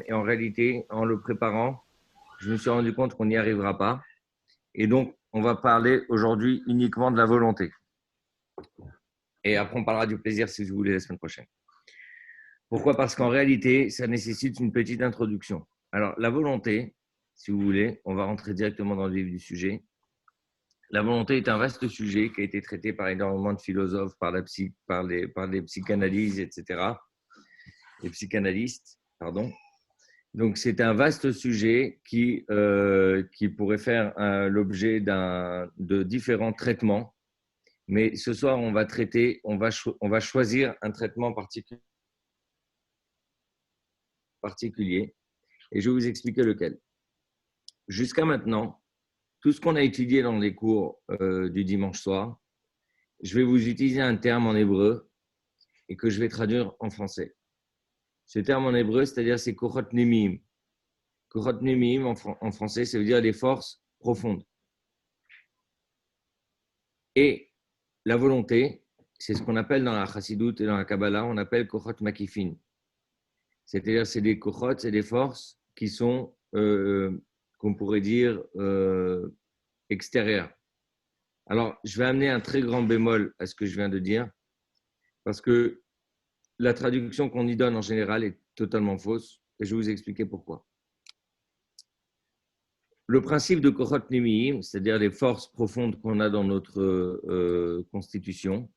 Et en réalité, en le préparant, je me suis rendu compte qu'on n'y arrivera pas. Et donc, on va parler aujourd'hui uniquement de la volonté. Et après, on parlera du plaisir si vous voulez la semaine prochaine. Pourquoi? Parce qu'en réalité, ça nécessite une petite introduction. Alors, la volonté, si vous voulez, on va rentrer directement dans le vif du sujet. La volonté est un vaste sujet qui a été traité par énormément de philosophes, par les psychanalyses, etc. Les psychanalystes, pardon. Donc, c'est un vaste sujet qui pourrait faire l'objet de différents traitements. Mais ce soir, on va choisir un traitement particulier et je vais vous expliquer lequel. Jusqu'à maintenant, tout ce qu'on a étudié dans les cours du dimanche soir, je vais vous utiliser un terme en hébreu et que je vais traduire en français. Ce terme en hébreu, c'est-à-dire c'est Kochot Nemim. Kochot Nemim en français, ça veut dire les forces profondes. Et la volonté, c'est ce qu'on appelle dans la Chassidoute et dans la Kabbalah, on appelle Kochot Makifin. C'est-à-dire c'est des Kochot, c'est des forces qui sont, qu'on pourrait dire, extérieures. Alors, je vais amener un très grand bémol à ce que je viens de dire, parce que la traduction qu'on y donne en général est totalement fausse, et je vais vous expliquer pourquoi. Le principe de Kochot Nimiim, c'est-à-dire les forces profondes qu'on a dans notre constitution,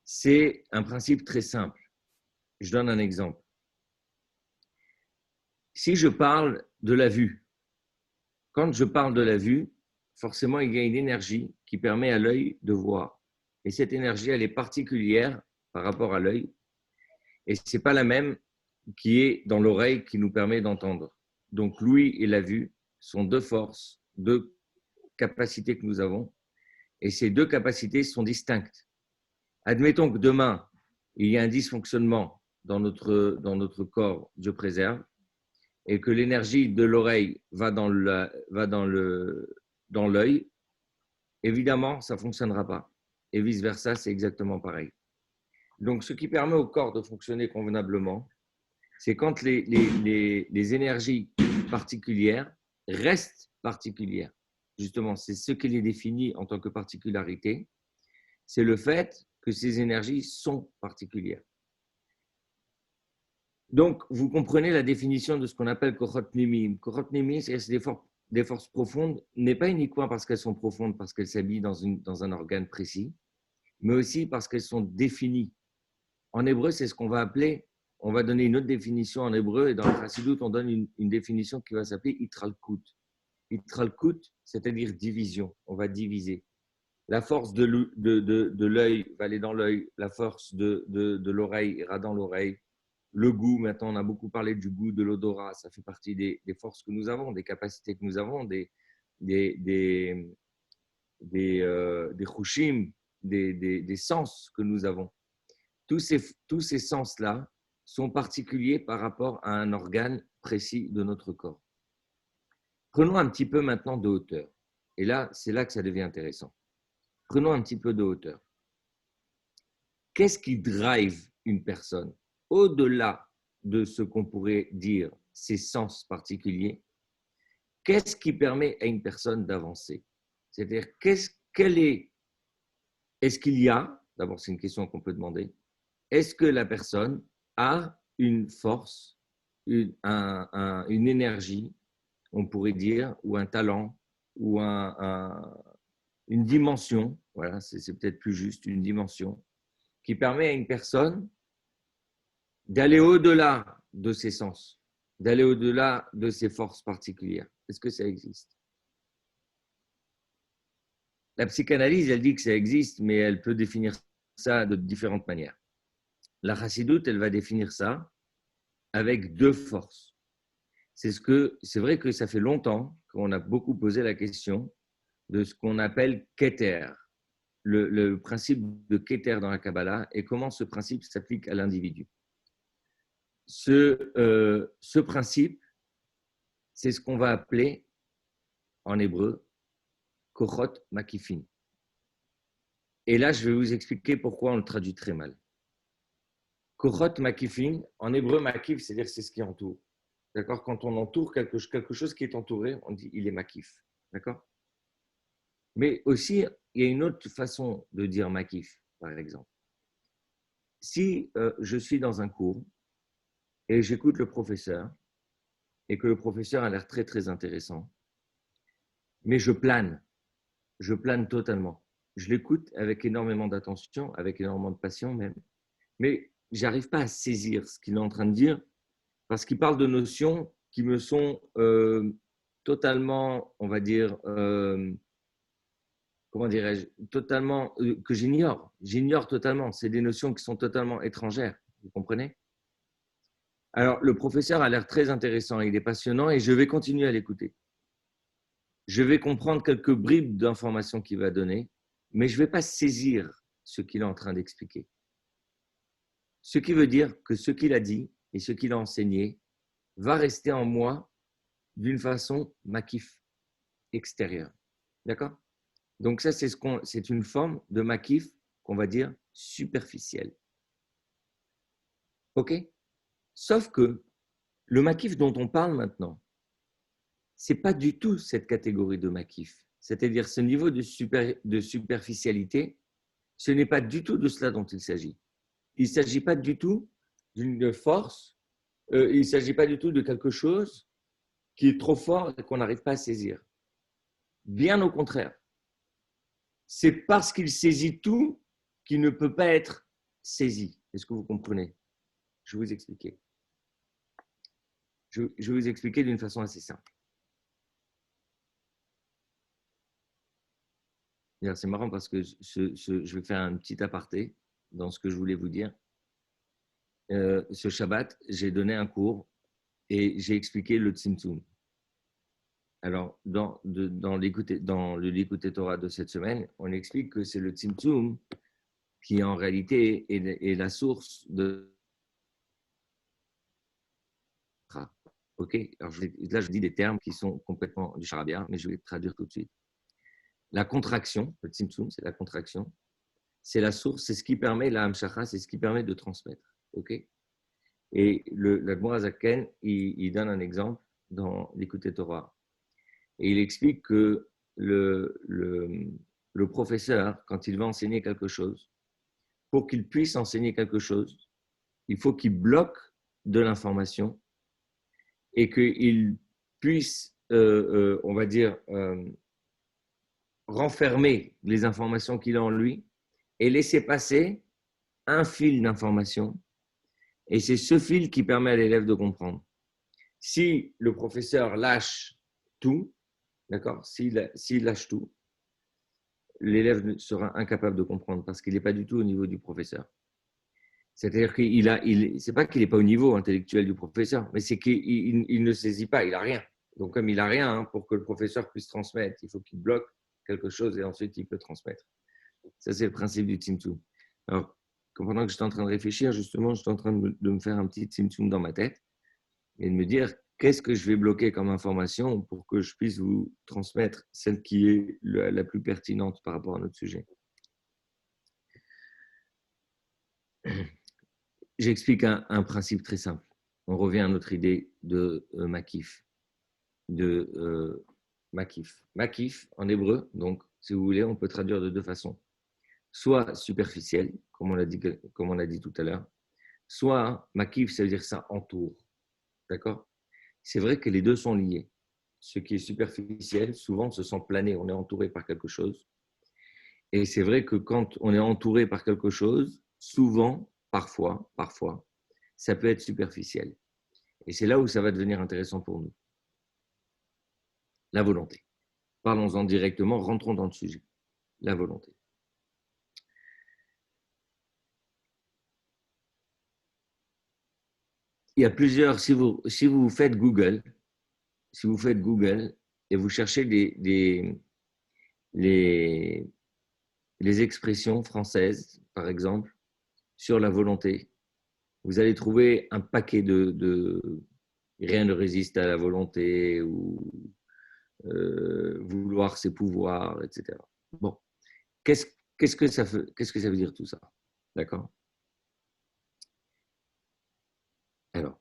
c'est un principe très simple. Je donne un exemple. Si je parle de la vue, quand je parle de la vue, forcément, il y a une énergie qui permet à l'œil de voir. Et cette énergie, elle est particulière par rapport à l'œil. Et ce n'est pas la même qui est dans l'oreille qui nous permet d'entendre. Donc, l'ouïe et la vue sont deux forces, deux capacités que nous avons. Et ces deux capacités sont distinctes. Admettons que demain, il y a un dysfonctionnement dans notre corps, Dieu préserve, et que l'énergie de l'oreille va dans l'œil, évidemment, ça ne fonctionnera pas. Et vice-versa, c'est exactement pareil. Donc, ce qui permet au corps de fonctionner convenablement, c'est quand les énergies particulières restent particulières. Justement, c'est ce qui les définit en tant que particularité. C'est le fait que ces énergies sont particulières. Donc, vous comprenez la définition de ce qu'on appelle Kochot Nimim. Kochot Nimim, c'est des forces profondes, mais pas uniquement parce qu'elles sont profondes, parce qu'elles s'habillent dans un organe précis, mais aussi parce qu'elles sont définies. En hébreu, c'est ce qu'on va appeler, on va donner une autre définition en hébreu, et dans le Chassidut, on donne une définition qui va s'appeler Itralkut. Itralkut, c'est-à-dire division, on va diviser. La force de l'œil va aller dans l'œil, la force de l'oreille ira dans l'oreille. Le goût, maintenant, on a beaucoup parlé du goût, de l'odorat, ça fait partie des forces que nous avons, des capacités que nous avons, des chushim, des sens que nous avons. Tous ces sens-là sont particuliers par rapport à un organe précis de notre corps. Prenons un petit peu maintenant de hauteur. Et là, c'est là que ça devient intéressant. Prenons un petit peu de hauteur. Qu'est-ce qui drive une personne au-delà de ce qu'on pourrait dire ses sens particuliers? Qu'est-ce qui permet à une personne d'avancer? C'est-à-dire, est-ce qu'il y a, d'abord c'est une question qu'on peut demander, est-ce que la personne a une force, une énergie, on pourrait dire, ou un talent, ou une dimension, voilà, c'est peut-être plus juste, une dimension, qui permet à une personne d'aller au-delà de ses sens, d'aller au-delà de ses forces particulières. Est-ce que ça existe? La psychanalyse, elle dit que ça existe, mais elle peut définir ça de différentes manières. La chassidoute, elle va définir ça avec deux forces. C'est vrai que ça fait longtemps qu'on a beaucoup posé la question de ce qu'on appelle Keter, le principe de Keter dans la Kabbalah, et comment ce principe s'applique à l'individu. Ce principe, c'est ce qu'on va appeler en hébreu Kochot Makifin. Et là, je vais vous expliquer pourquoi on le traduit très mal. Kochot Makifin, en hébreu, Makif, c'est-à-dire c'est ce qui entoure. D'accord? Quand on entoure quelque chose qui est entouré, on dit il est makif. D'accord? Mais aussi, il y a une autre façon de dire makif, par exemple. Si je suis dans un cours et j'écoute le professeur et que le professeur a l'air très, très intéressant, mais je plane totalement. Je l'écoute avec énormément d'attention, avec énormément de passion même, mais j'arrive pas à saisir ce qu'il est en train de dire parce qu'il parle de notions qui me sont totalement, on va dire, comment dirais-je, totalement, que j'ignore. J'ignore totalement. C'est des notions qui sont totalement étrangères. Vous comprenez? Alors, le professeur a l'air très intéressant, il est passionnant et je vais continuer à l'écouter. Je vais comprendre quelques bribes d'informations qu'il va donner, mais je ne vais pas saisir ce qu'il est en train d'expliquer. Ce qui veut dire que ce qu'il a dit et ce qu'il a enseigné va rester en moi d'une façon makif, extérieure. D'accord? Donc ça, c'est une forme de makif qu'on va dire superficielle. OK? Sauf que le makif dont on parle maintenant, ce n'est pas du tout cette catégorie de makif. C'est-à-dire ce niveau de superficialité, ce n'est pas du tout de cela dont il s'agit. Il ne s'agit pas du tout d'une force, il ne s'agit pas du tout de quelque chose qui est trop fort et qu'on n'arrive pas à saisir. Bien au contraire. C'est parce qu'il saisit tout qu'il ne peut pas être saisi. Est-ce que vous comprenez? Je vais vous expliquer. Je vais vous expliquer d'une façon assez simple. C'est marrant parce que je vais faire un petit aparté dans ce que je voulais vous dire. Ce Shabbat, j'ai donné un cours et j'ai expliqué le Tzimtzum. Alors, dans le Likutei Torah de cette semaine, on explique que c'est le Tzimtzum qui, en réalité, est la source de... OK? Alors, là, je dis des termes qui sont complètement du charabia, mais je vais traduire tout de suite. La contraction, le Tzimtzum, c'est la contraction. C'est la source, c'est ce qui permet, la Hamshacha, c'est ce qui permet de transmettre. OK? Et l'Admor Hazaken, il donne un exemple dans l'Écoute Torah. Et il explique que le professeur, quand il va enseigner quelque chose, pour qu'il puisse enseigner quelque chose, il faut qu'il bloque de l'information et qu'il puisse, on va dire, renfermer les informations qu'il a en lui et laisser passer un fil d'information. Et c'est ce fil qui permet à l'élève de comprendre. Si le professeur lâche tout, d'accord, s'il lâche tout, l'élève sera incapable de comprendre parce qu'il n'est pas du tout au niveau du professeur. C'est-à-dire c'est pas qu'il n'est pas au niveau intellectuel du professeur, mais c'est qu'il ne saisit pas, il n'a rien. Donc, comme il n'a rien, pour que le professeur puisse transmettre, il faut qu'il bloque quelque chose et ensuite il peut transmettre. Ça, c'est le principe du Tzimtzum. Alors, pendant que j'étais en train de réfléchir, justement, j'étais en train de me faire un petit Tzimtzum dans ma tête et de me dire qu'est-ce que je vais bloquer comme information pour que je puisse vous transmettre celle qui est la plus pertinente par rapport à notre sujet. J'explique un principe très simple. On revient à notre idée de makif. Makif. Makif, en hébreu, donc, si vous voulez, on peut traduire de deux façons. Soit superficiel, comme on l'a dit tout à l'heure, soit makif, ça veut dire ça entoure. D'accord? C'est vrai que les deux sont liés. Ce qui est superficiel, souvent, se sent plané. On est entouré par quelque chose. Et c'est vrai que quand on est entouré par quelque chose, souvent, parfois, ça peut être superficiel. Et c'est là où ça va devenir intéressant pour nous. La volonté. Parlons-en directement, rentrons dans le sujet. La volonté. Il y a plusieurs, si vous faites Google et vous cherchez les expressions françaises, par exemple, sur la volonté, vous allez trouver un paquet de rien ne résiste à la volonté ou vouloir ses pouvoirs, etc. Bon, qu'est-ce que ça veut dire tout ça? D'accord? Alors,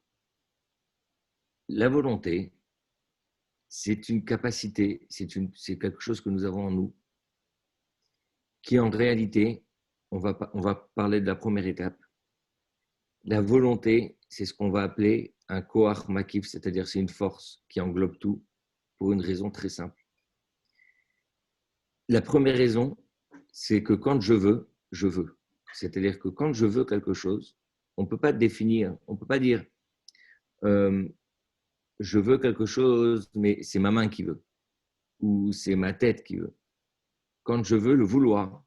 La volonté, c'est une capacité, c'est quelque chose que nous avons en nous, qui en réalité, on va parler de la première étape. La volonté, c'est ce qu'on va appeler un koach makif, c'est-à-dire c'est une force qui englobe tout pour une raison très simple. La première raison, c'est que quand je veux, je veux. C'est-à-dire que quand je veux quelque chose, on ne peut pas définir, on ne peut pas dire je veux quelque chose, mais c'est ma main qui veut, ou c'est ma tête qui veut. Quand je veux le vouloir,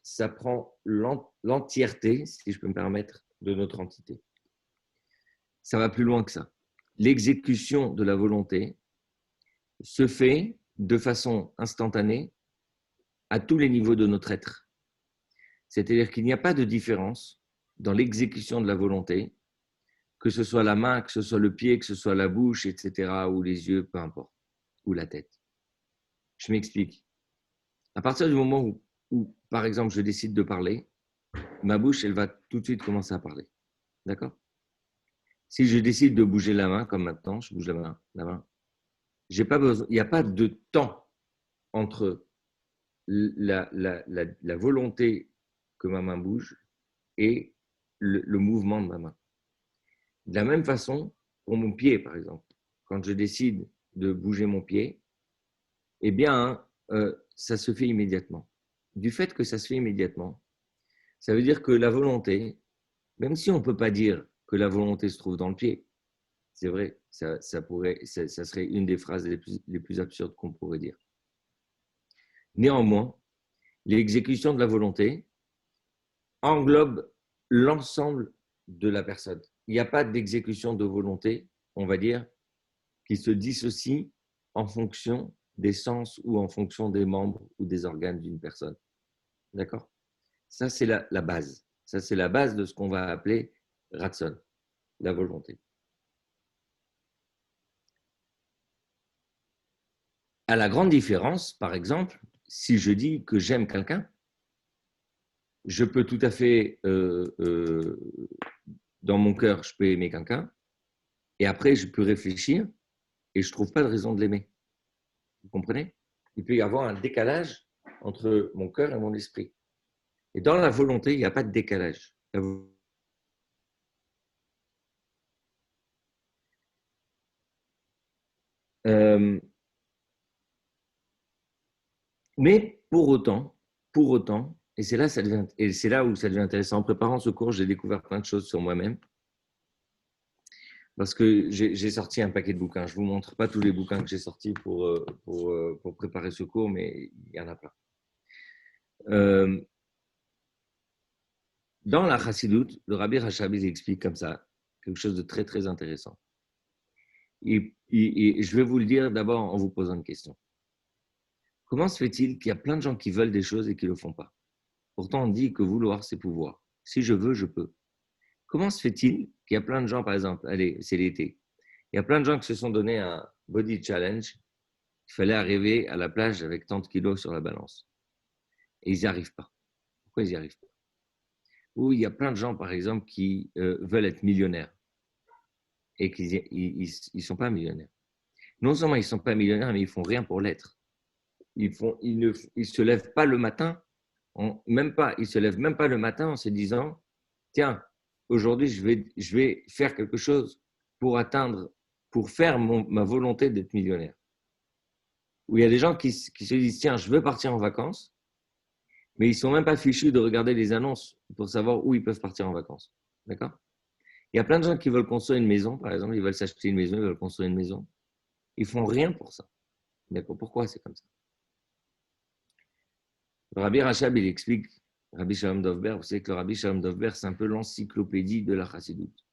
ça prend l'entièreté, si je peux me permettre, de notre entité. Ça va plus loin que ça. L'exécution de la volonté se fait de façon instantanée à tous les niveaux de notre être. C'est-à-dire qu'il n'y a pas de différence dans l'exécution de la volonté, que ce soit la main, que ce soit le pied, que ce soit la bouche, etc., ou les yeux, peu importe, ou la tête. Je m'explique. À partir du moment où, par exemple, je décide de parler, ma bouche, elle va tout de suite commencer à parler. D'accord? Si je décide de bouger la main, comme maintenant, je bouge la main. J'ai pas besoin, il n'y a pas de temps entre la volonté que ma main bouge et le mouvement de ma main. De la même façon, pour mon pied, par exemple, quand je décide de bouger mon pied, eh bien, ça se fait immédiatement. Du fait que ça se fait immédiatement, ça veut dire que la volonté, même si on ne peut pas dire que la volonté se trouve dans le pied, c'est vrai, ça serait une des phrases les plus absurdes qu'on pourrait dire. Néanmoins, l'exécution de la volonté englobe l'ensemble de la personne. Il n'y a pas d'exécution de volonté, on va dire, qui se dissocie en fonction des sens ou en fonction des membres ou des organes d'une personne. D'accord? Ça, c'est la base. Ça, c'est la base de ce qu'on va appeler ratson, la volonté. À la grande différence, par exemple, si je dis que j'aime quelqu'un, je peux tout à fait, dans mon cœur, je peux aimer quelqu'un, et après, je peux réfléchir, et je ne trouve pas de raison de l'aimer. Vous comprenez? Il peut y avoir un décalage entre mon cœur et mon esprit. Et dans la volonté, il n'y a pas de décalage. Mais pour autant, et c'est là où ça devient intéressant. En préparant ce cours, j'ai découvert plein de choses sur moi-même. Parce que j'ai sorti un paquet de bouquins. Je ne vous montre pas tous les bouquins que j'ai sortis pour préparer ce cours, mais il y en a plein. Dans la Chassidoute, le Rabbi Rachabi explique comme ça quelque chose de très, très intéressant. Et je vais vous le dire d'abord en vous posant une question. Comment se fait-il qu'il y a plein de gens qui veulent des choses et qui ne le font pas? Pourtant, on dit que vouloir, c'est pouvoir. Si je veux, je peux. Comment se fait-il qu'il y a plein de gens, par exemple, allez, c'est l'été, il y a plein de gens qui se sont donné un body challenge, il fallait arriver à la plage avec tant de kilos sur la balance. Et ils n'y arrivent pas. Pourquoi ils n'y arrivent pas? Ou il y a plein de gens, par exemple, qui veulent être millionnaires et qu'ils ne sont pas millionnaires. Non seulement ils ne sont pas millionnaires, mais ils ne font rien pour l'être. Ils se lèvent pas le matin, ils se lèvent même pas le matin en se disant, tiens, aujourd'hui je vais faire quelque chose pour faire ma volonté d'être millionnaire. Où il y a des gens qui se disent, tiens, je veux partir en vacances, mais ils ne sont même pas fichus de regarder les annonces pour savoir où ils peuvent partir en vacances. D'accord? Il y a plein de gens qui veulent construire une maison, par exemple, ils veulent s'acheter une maison, ils veulent construire une maison. Ils font rien pour ça. D'accord? Pourquoi c'est comme ça? Rabbi Rachab, il explique, Rabbi Shalom Dovber, vous savez que le Rabbi Shalom Dovber, c'est un peu l'encyclopédie de la Chassidoute.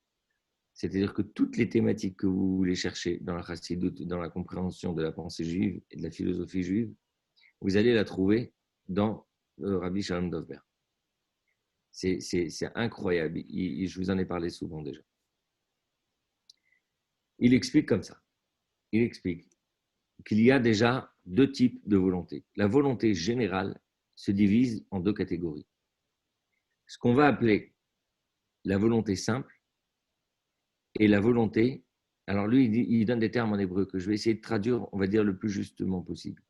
C'est-à-dire que toutes les thématiques que vous voulez chercher dans la Chassidoute, dans la compréhension de la pensée juive et de la philosophie juive, vous allez la trouver dans Rabbi Shalom Dovber. C'est incroyable. Je vous en ai parlé souvent déjà. Il explique comme ça. Il explique qu'il y a déjà deux types de volonté. La volonté générale se divise en deux catégories. Ce qu'on va appeler la volonté simple et la volonté. Alors lui, il donne des termes en hébreu que je vais essayer de traduire, on va dire, le plus justement possible.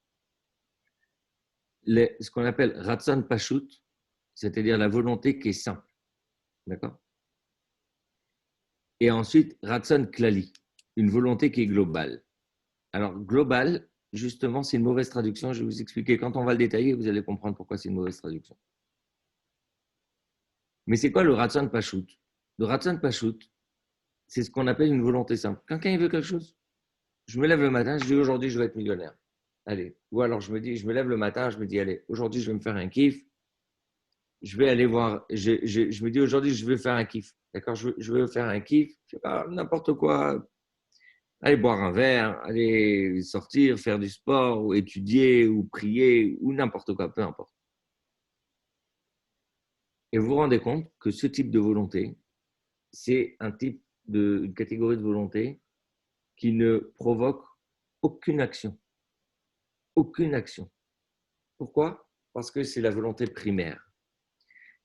Ce qu'on appelle Ratzon Pashut, c'est-à-dire la volonté qui est simple. D'accord? Et ensuite, Ratzon Klali, une volonté qui est globale. Alors, global, justement, c'est une mauvaise traduction. Je vais vous expliquer. Quand on va le détailler, vous allez comprendre pourquoi c'est une mauvaise traduction. Mais c'est quoi le Ratzon Pashut? Le Ratzon Pashut, c'est ce qu'on appelle une volonté simple. Quand quelqu'un veut quelque chose, je me lève le matin, je dis aujourd'hui, je vais être millionnaire. Allez. Ou alors, je me lève le matin, je me dis, allez, aujourd'hui, je vais me faire un kiff. Je vais aller voir, je me dis aujourd'hui, je vais faire un kiff. D'accord? Je vais faire un kiff, je sais pas, n'importe quoi. Aller boire un verre, aller sortir, faire du sport, ou étudier, ou prier, ou n'importe quoi, peu importe. Et vous vous rendez compte que ce type de volonté, c'est une catégorie de volonté qui ne provoque aucune action. Aucune action. Pourquoi? Parce que c'est la volonté primaire.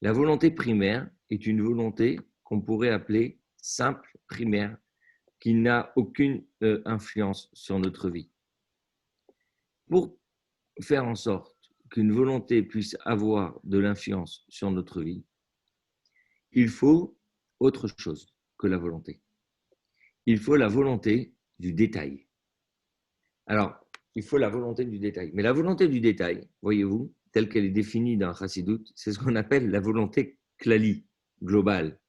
La volonté primaire est une volonté qu'on pourrait appeler simple primaire, qui n'a aucune influence sur notre vie. Pour faire en sorte qu'une volonté puisse avoir de l'influence sur notre vie, il faut autre chose que la volonté. Il faut la volonté du détail. Alors, il faut la volonté du détail. Mais la volonté du détail, voyez-vous, telle qu'elle est définie dans Chassidut, c'est ce qu'on appelle la volonté klali, globale.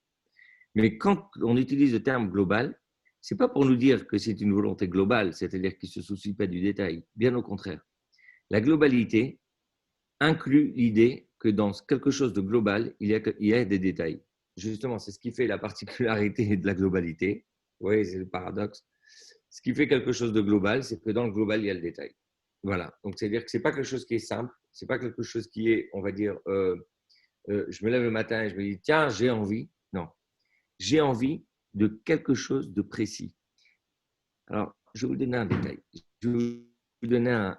Mais quand on utilise le terme global, ce n'est pas pour nous dire que c'est une volonté globale, c'est-à-dire qui ne se soucie pas du détail. Bien au contraire. La globalité inclut l'idée que dans quelque chose de global, il y a des détails. Justement, c'est ce qui fait la particularité de la globalité. Vous voyez, c'est le paradoxe. Ce qui fait quelque chose de global, c'est que dans le global, il y a le détail. Voilà. Donc, c'est-à-dire que ce n'est pas quelque chose qui est simple, ce n'est pas quelque chose qui est, on va dire, je me lève le matin et je me dis, tiens, j'ai envie. Non. J'ai envie de quelque chose de précis. Alors, je vais vous donner un détail. Je vais vous donner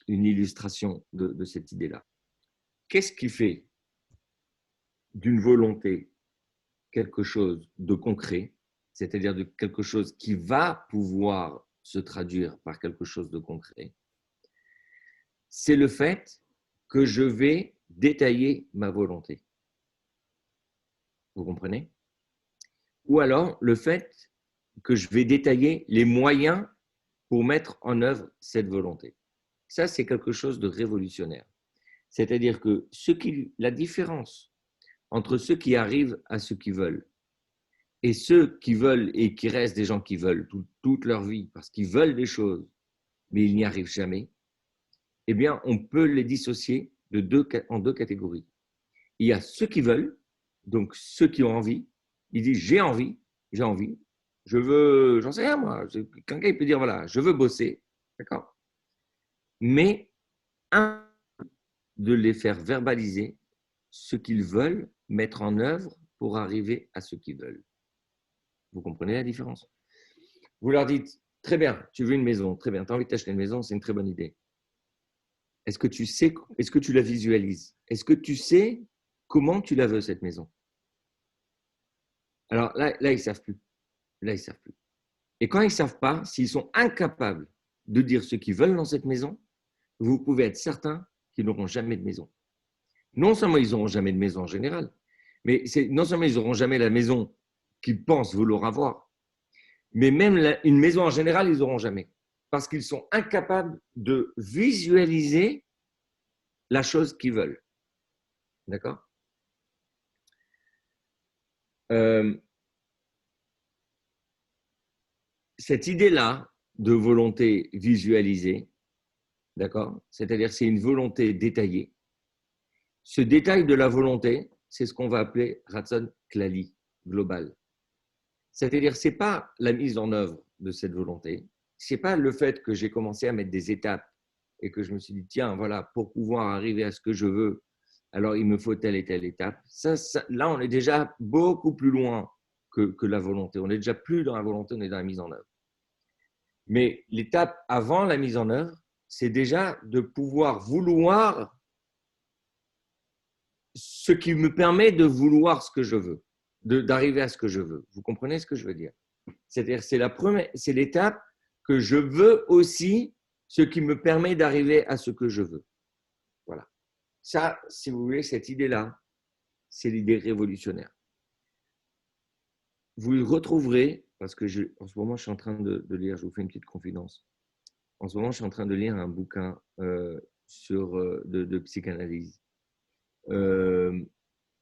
une illustration de cette idée-là. Qu'est-ce qui fait d'une volonté quelque chose de concret, c'est-à-dire de quelque chose qui va pouvoir se traduire par quelque chose de concret? C'est le fait que je vais détailler ma volonté. Vous comprenez? Ou alors le fait que je vais détailler les moyens pour mettre en œuvre cette volonté. Ça, c'est quelque chose de révolutionnaire. C'est-à-dire que la différence entre ceux qui arrivent à ce qu'ils veulent et ceux qui veulent et qui restent des gens qui veulent toute leur vie parce qu'ils veulent des choses, mais ils n'y arrivent jamais, eh bien, on peut les dissocier en deux catégories. Il y a ceux qui veulent, donc ceux qui ont envie, ils disent j'ai envie, je veux, j'en sais rien moi, quelqu'un peut dire voilà, je veux bosser, d'accord, mais de les faire verbaliser ce qu'ils veulent mettre en œuvre pour arriver à ce qu'ils veulent. Vous comprenez la différence? Vous leur dites, très bien, tu veux une maison, très bien, tu as envie de t'acheter une maison, c'est une très bonne idée. Est-ce que tu sais, est-ce que tu la visualises? Est-ce que tu sais comment tu la veux, cette maison? Alors là, ils ne savent plus. Là, ils ne savent plus. Et quand ils ne savent pas, s'ils sont incapables de dire ce qu'ils veulent dans cette maison, vous pouvez être certain qu'ils n'auront jamais de maison. Non seulement ils n'auront jamais de maison en général, mais non seulement ils n'auront jamais la maison qu'ils pensent vouloir avoir, mais même une maison en général, ils n'auront jamais. Parce qu'ils sont incapables de visualiser la chose qu'ils veulent. D'accord? Cette idée-là de volonté visualisée, d'accord? C'est-à-dire c'est une volonté détaillée. Ce détail de la volonté, c'est ce qu'on va appeler Ratzon Klali, global. C'est-à-dire ce n'est pas la mise en œuvre de cette volonté, ce n'est pas le fait que j'ai commencé à mettre des étapes et que je me suis dit, tiens, voilà, pour pouvoir arriver à ce que je veux, alors il me faut telle et telle étape. Là, on est déjà beaucoup plus loin que la volonté. On n'est déjà plus dans la volonté, on est dans la mise en œuvre. Mais l'étape avant la mise en œuvre, c'est déjà de pouvoir vouloir ce qui me permet de vouloir ce que je veux. d'arriver à ce que je veux. Vous comprenez ce que je veux dire? C'est-à-dire, c'est l'étape que je veux aussi, ce qui me permet d'arriver à ce que je veux. Voilà. Ça, si vous voulez, cette idée-là, c'est l'idée révolutionnaire. Vous le retrouverez, parce que en ce moment, je suis en train de lire, je vous fais une petite confidence. En ce moment, je suis en train de lire un bouquin de psychanalyse. Vous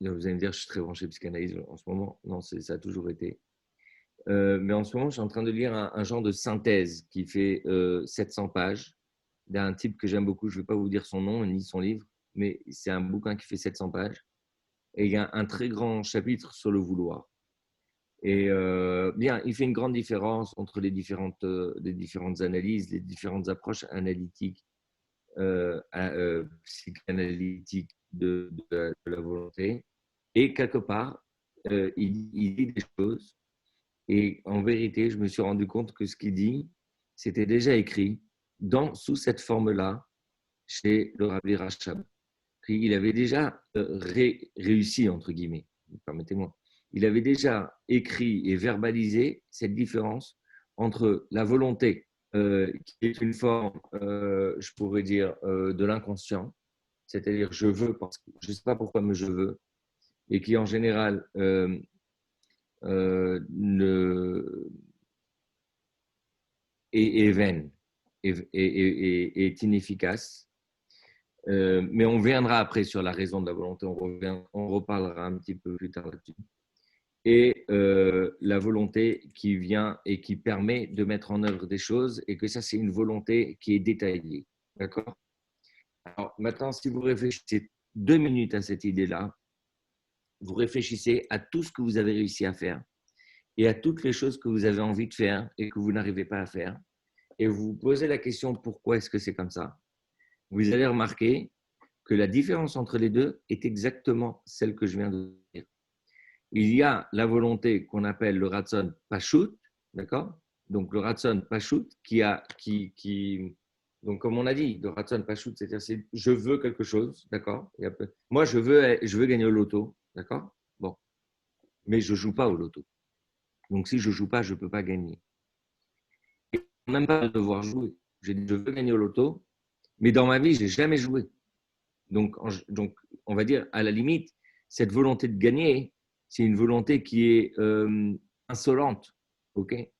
allez me dire, je suis très branché psychanalyse en ce moment. Non, ça a toujours été. Mais en ce moment, je suis en train de lire un genre de synthèse qui fait 700 pages d'un type que j'aime beaucoup. Je ne vais pas vous dire son nom ni son livre, mais c'est un bouquin qui fait 700 pages. Et il y a un très grand chapitre sur le vouloir. Et bien, il fait une grande différence entre les différentes analyses, les différentes approches analytiques, psychanalytiques de la volonté. Et quelque part, il dit des choses. Et en vérité, je me suis rendu compte que ce qu'il dit, c'était déjà écrit sous cette forme-là chez le Rabbi Rachab. Il avait déjà réussi, entre guillemets, permettez-moi. Il avait déjà écrit et verbalisé cette différence entre la volonté, qui est une forme, je pourrais dire, de l'inconscient, c'est-à-dire je veux parce que je ne sais pas pourquoi, mais je veux, et qui en général est vaine, est inefficace. Mais on viendra après sur la raison de la volonté, on reparlera un petit peu plus tard là-dessus. Et la volonté qui vient et qui permet de mettre en œuvre des choses, et que ça, c'est une volonté qui est détaillée. D'accord? Alors maintenant, si vous réfléchissez 2 minutes à cette idée-là, vous réfléchissez à tout ce que vous avez réussi à faire et à toutes les choses que vous avez envie de faire et que vous n'arrivez pas à faire, et vous vous posez la question pourquoi est-ce que c'est comme ça? Vous allez remarquer que la différence entre les deux est exactement celle que je viens de dire. Il y a la volonté qu'on appelle le ratson pashut, d'accord? Donc le ratson pashut donc comme on a dit, le ratson pashut, c'est-à-dire je veux quelque chose, d'accord? Moi je veux gagner au loto, d'accord? Bon, mais je joue pas au loto. Donc si je joue pas, je peux pas gagner. Et même pas de devoir jouer. Je veux gagner au loto, mais dans ma vie, j'ai jamais joué. Donc, on va dire, à la limite, cette volonté de gagner, c'est une volonté qui est insolente. Okay.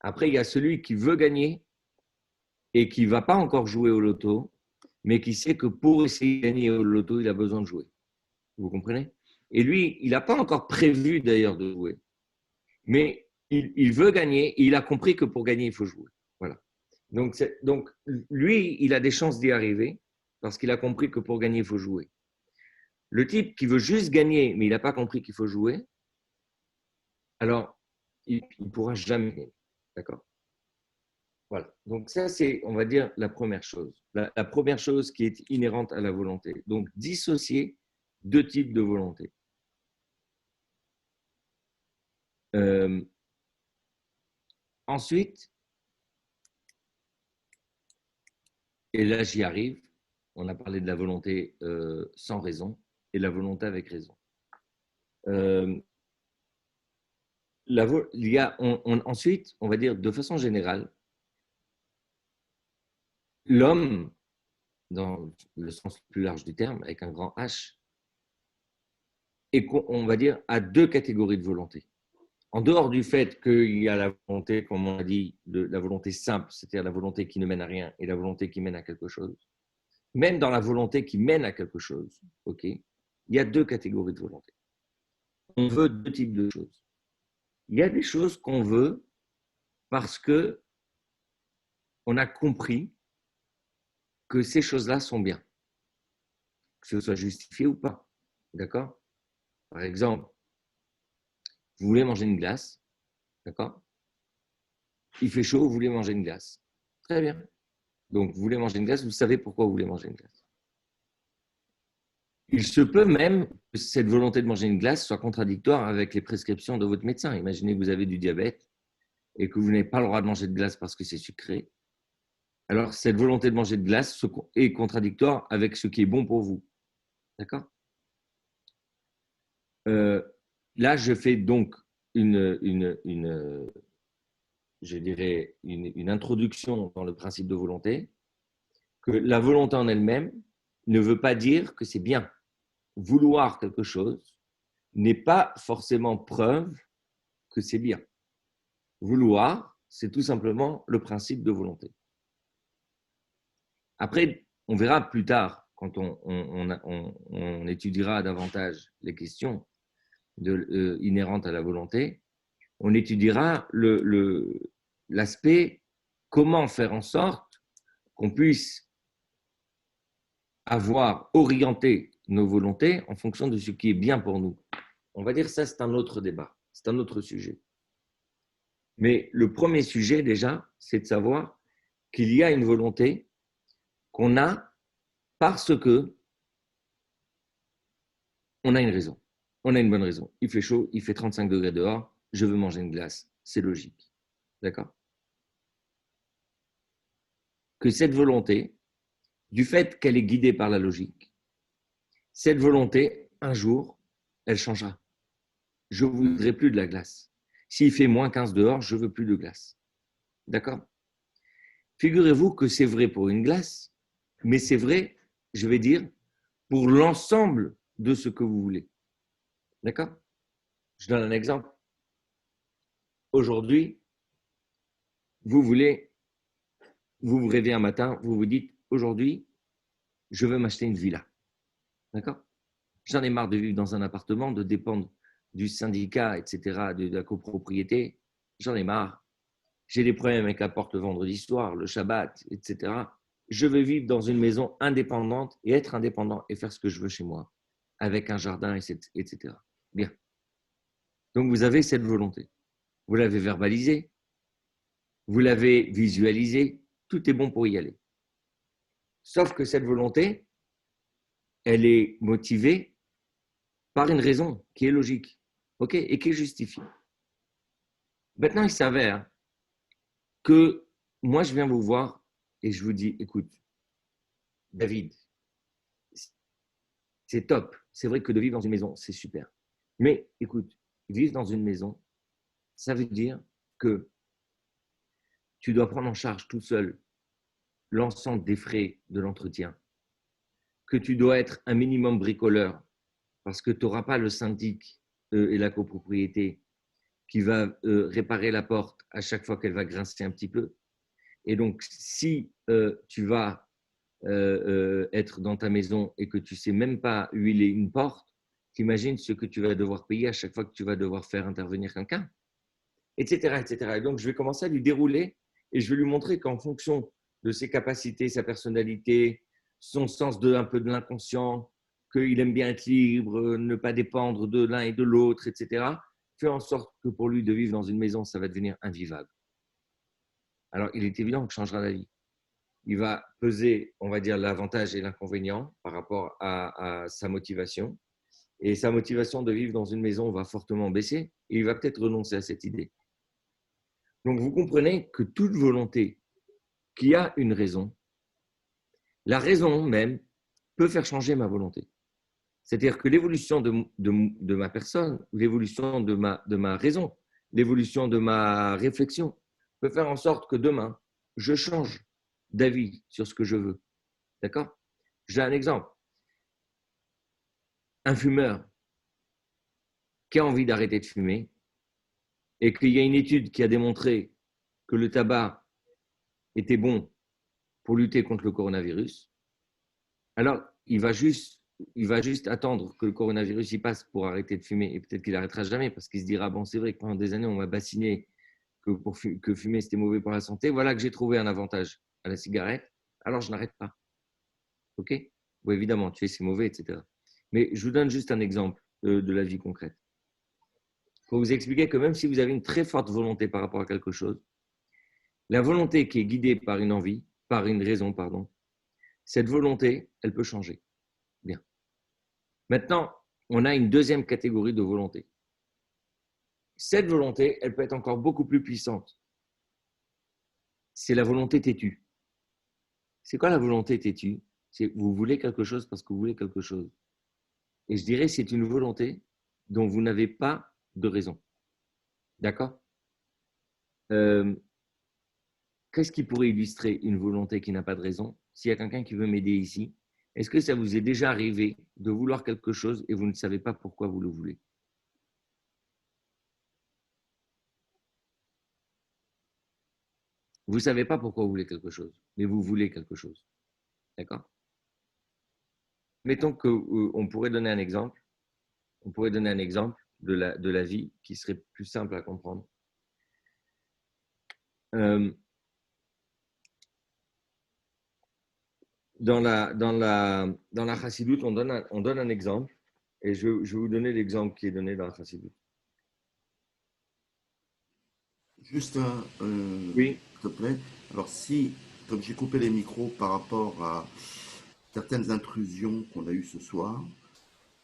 Après, il y a celui qui veut gagner et qui ne va pas encore jouer au loto, mais qui sait que pour essayer de gagner au loto, il a besoin de jouer. Vous comprenez? Et lui, il n'a pas encore prévu d'ailleurs de jouer. Mais il veut gagner et il a compris que pour gagner, il faut jouer. Voilà. Donc lui, il a des chances d'y arriver parce qu'il a compris que pour gagner, il faut jouer. Le type qui veut juste gagner, mais il n'a pas compris qu'il faut jouer, alors il ne pourra jamais gagner. D'accord? Voilà. Donc ça, c'est, on va dire, la première chose. La première chose qui est inhérente à la volonté. Donc, dissocier 2 types de volonté. Ensuite, et là j'y arrive, on a parlé de la volonté sans raison et la volonté avec raison. Ensuite, on va dire de façon générale, l'homme, dans le sens le plus large du terme, avec un grand H, et on va dire à 2 catégories de volonté. En dehors du fait qu'il y a la volonté, comme on a dit, la volonté simple, c'est-à-dire la volonté qui ne mène à rien, et la volonté qui mène à quelque chose, même dans la volonté qui mène à quelque chose, il y a 2 catégories de volonté. On veut 2 types de choses. Il y a des choses qu'on veut parce que on a compris que ces choses-là sont bien, que ce soit justifié ou pas. D'accord? Par exemple, vous voulez manger une glace, d'accord? Il fait chaud, vous voulez manger une glace. Très bien. Donc, vous voulez manger une glace, vous savez pourquoi vous voulez manger une glace. Il se peut même que cette volonté de manger une glace soit contradictoire avec les prescriptions de votre médecin. Imaginez que vous avez du diabète et que vous n'avez pas le droit de manger de glace parce que c'est sucré. Alors, cette volonté de manger de glace est contradictoire avec ce qui est bon pour vous. D'accord? là, je fais donc je dirais une introduction dans le principe de volonté, que la volonté en elle-même ne veut pas dire que c'est bien. Vouloir quelque chose n'est pas forcément preuve que c'est bien. Vouloir, c'est tout simplement le principe de volonté. Après, on verra plus tard, quand on étudiera davantage les questions inhérentes à la volonté, on étudiera l'aspect comment faire en sorte qu'on puisse avoir orienté nos volontés en fonction de ce qui est bien pour nous. On va dire ça, c'est un autre débat, c'est un autre sujet. Mais le premier sujet, déjà, c'est de savoir qu'il y a une volonté qu'on a parce que on a une raison. On a une bonne raison. Il fait chaud, il fait 35 degrés dehors, je veux manger une glace. C'est logique. D'accord? Que cette volonté, du fait qu'elle est guidée par la logique, cette volonté, un jour, elle changera. Je ne voudrais plus de la glace. S'il fait moins 15 dehors, je ne veux plus de glace. D'accord? Figurez-vous que c'est vrai pour une glace, mais c'est vrai, je vais dire, pour l'ensemble de ce que vous voulez. D'accord? Je donne un exemple. Aujourd'hui, vous vous réveillez un matin, vous vous dites, aujourd'hui, je veux m'acheter une villa. D'accord? J'en ai marre de vivre dans un appartement, de dépendre du syndicat, etc., de la copropriété. J'en ai marre. J'ai des problèmes avec la porte le vendredi soir, le Shabbat, etc. Je veux vivre dans une maison indépendante et être indépendant et faire ce que je veux chez moi, avec un jardin, etc. Bien. Donc, vous avez cette volonté. Vous l'avez verbalisée, vous l'avez visualisée, tout est bon pour y aller. Sauf que cette volonté, elle est motivée par une raison qui est logique, ok, et qui est justifiée. Maintenant, il s'avère que moi, je viens vous voir et je vous dis, écoute, David, c'est top. C'est vrai que de vivre dans une maison, c'est super. Mais écoute, vivre dans une maison, ça veut dire que tu dois prendre en charge tout seul l'ensemble des frais de l'entretien, que tu dois être un minimum bricoleur parce que tu n'auras pas le syndic et la copropriété qui va réparer la porte à chaque fois qu'elle va grincer un petit peu. Et donc, si tu vas être dans ta maison et que tu ne sais même pas huiler une porte, t'imagines ce que tu vas devoir payer à chaque fois que tu vas devoir faire intervenir quelqu'un, etc., etc. Et donc, je vais commencer à lui dérouler et je vais lui montrer qu'en fonction de ses capacités, sa personnalité, son sens un peu de l'inconscient, qu'il aime bien être libre, ne pas dépendre de l'un et de l'autre, etc., fait en sorte que pour lui, de vivre dans une maison, ça va devenir invivable. Alors, il est évident que changera d'avis. Il va peser, on va dire, l'avantage et l'inconvénient par rapport à sa motivation. Et sa motivation de vivre dans une maison va fortement baisser et il va peut-être renoncer à cette idée. Donc, vous comprenez que toute volonté qui a une raison, la raison même peut faire changer ma volonté. C'est-à-dire que l'évolution de ma personne, l'évolution de ma raison, l'évolution de ma réflexion peut faire en sorte que demain, je change d'avis sur ce que je veux. D'accord? J'ai un exemple. Un fumeur qui a envie d'arrêter de fumer et qu'il y a une étude qui a démontré que le tabac était bon pour lutter contre le coronavirus, alors il va juste attendre que le coronavirus y passe pour arrêter de fumer et peut-être qu'il n'arrêtera jamais parce qu'il se dira, bon, c'est vrai que pendant des années, on m'a bassiné que fumer, c'était mauvais pour la santé. Voilà que j'ai trouvé un avantage à la cigarette, alors je n'arrête pas. OK? Oui, évidemment, tuer, c'est mauvais, etc. Mais je vous donne juste un exemple de la vie concrète. Il faut vous expliquer que même si vous avez une très forte volonté par rapport à quelque chose, la volonté qui est guidée par une envie, par une raison, pardon, cette volonté, elle peut changer. Bien. Maintenant, on a une deuxième catégorie de volonté. Cette volonté, elle peut être encore beaucoup plus puissante. C'est la volonté têtue. C'est quoi la volonté têtue? C'est vous voulez quelque chose parce que vous voulez quelque chose. Et je dirais c'est une volonté dont vous n'avez pas de raison. D'accord? Qu'est-ce qui pourrait illustrer une volonté qui n'a pas de raison? S'il y a quelqu'un qui veut m'aider ici, est-ce que ça vous est déjà arrivé de vouloir quelque chose et vous ne savez pas pourquoi vous le voulez? Vous ne savez pas pourquoi vous voulez quelque chose, mais vous voulez quelque chose. D'accord? Mettons qu'on pourrait donner un exemple. On pourrait donner un exemple de la vie qui serait plus simple à comprendre. Dans la chassidoute, on donne un exemple. Et je vais vous donner l'exemple qui est donné dans la chassidoute. Juste, Oui. s'il te plaît. Alors, si, comme j'ai coupé les micros par rapport à certaines intrusions qu'on a eues ce soir,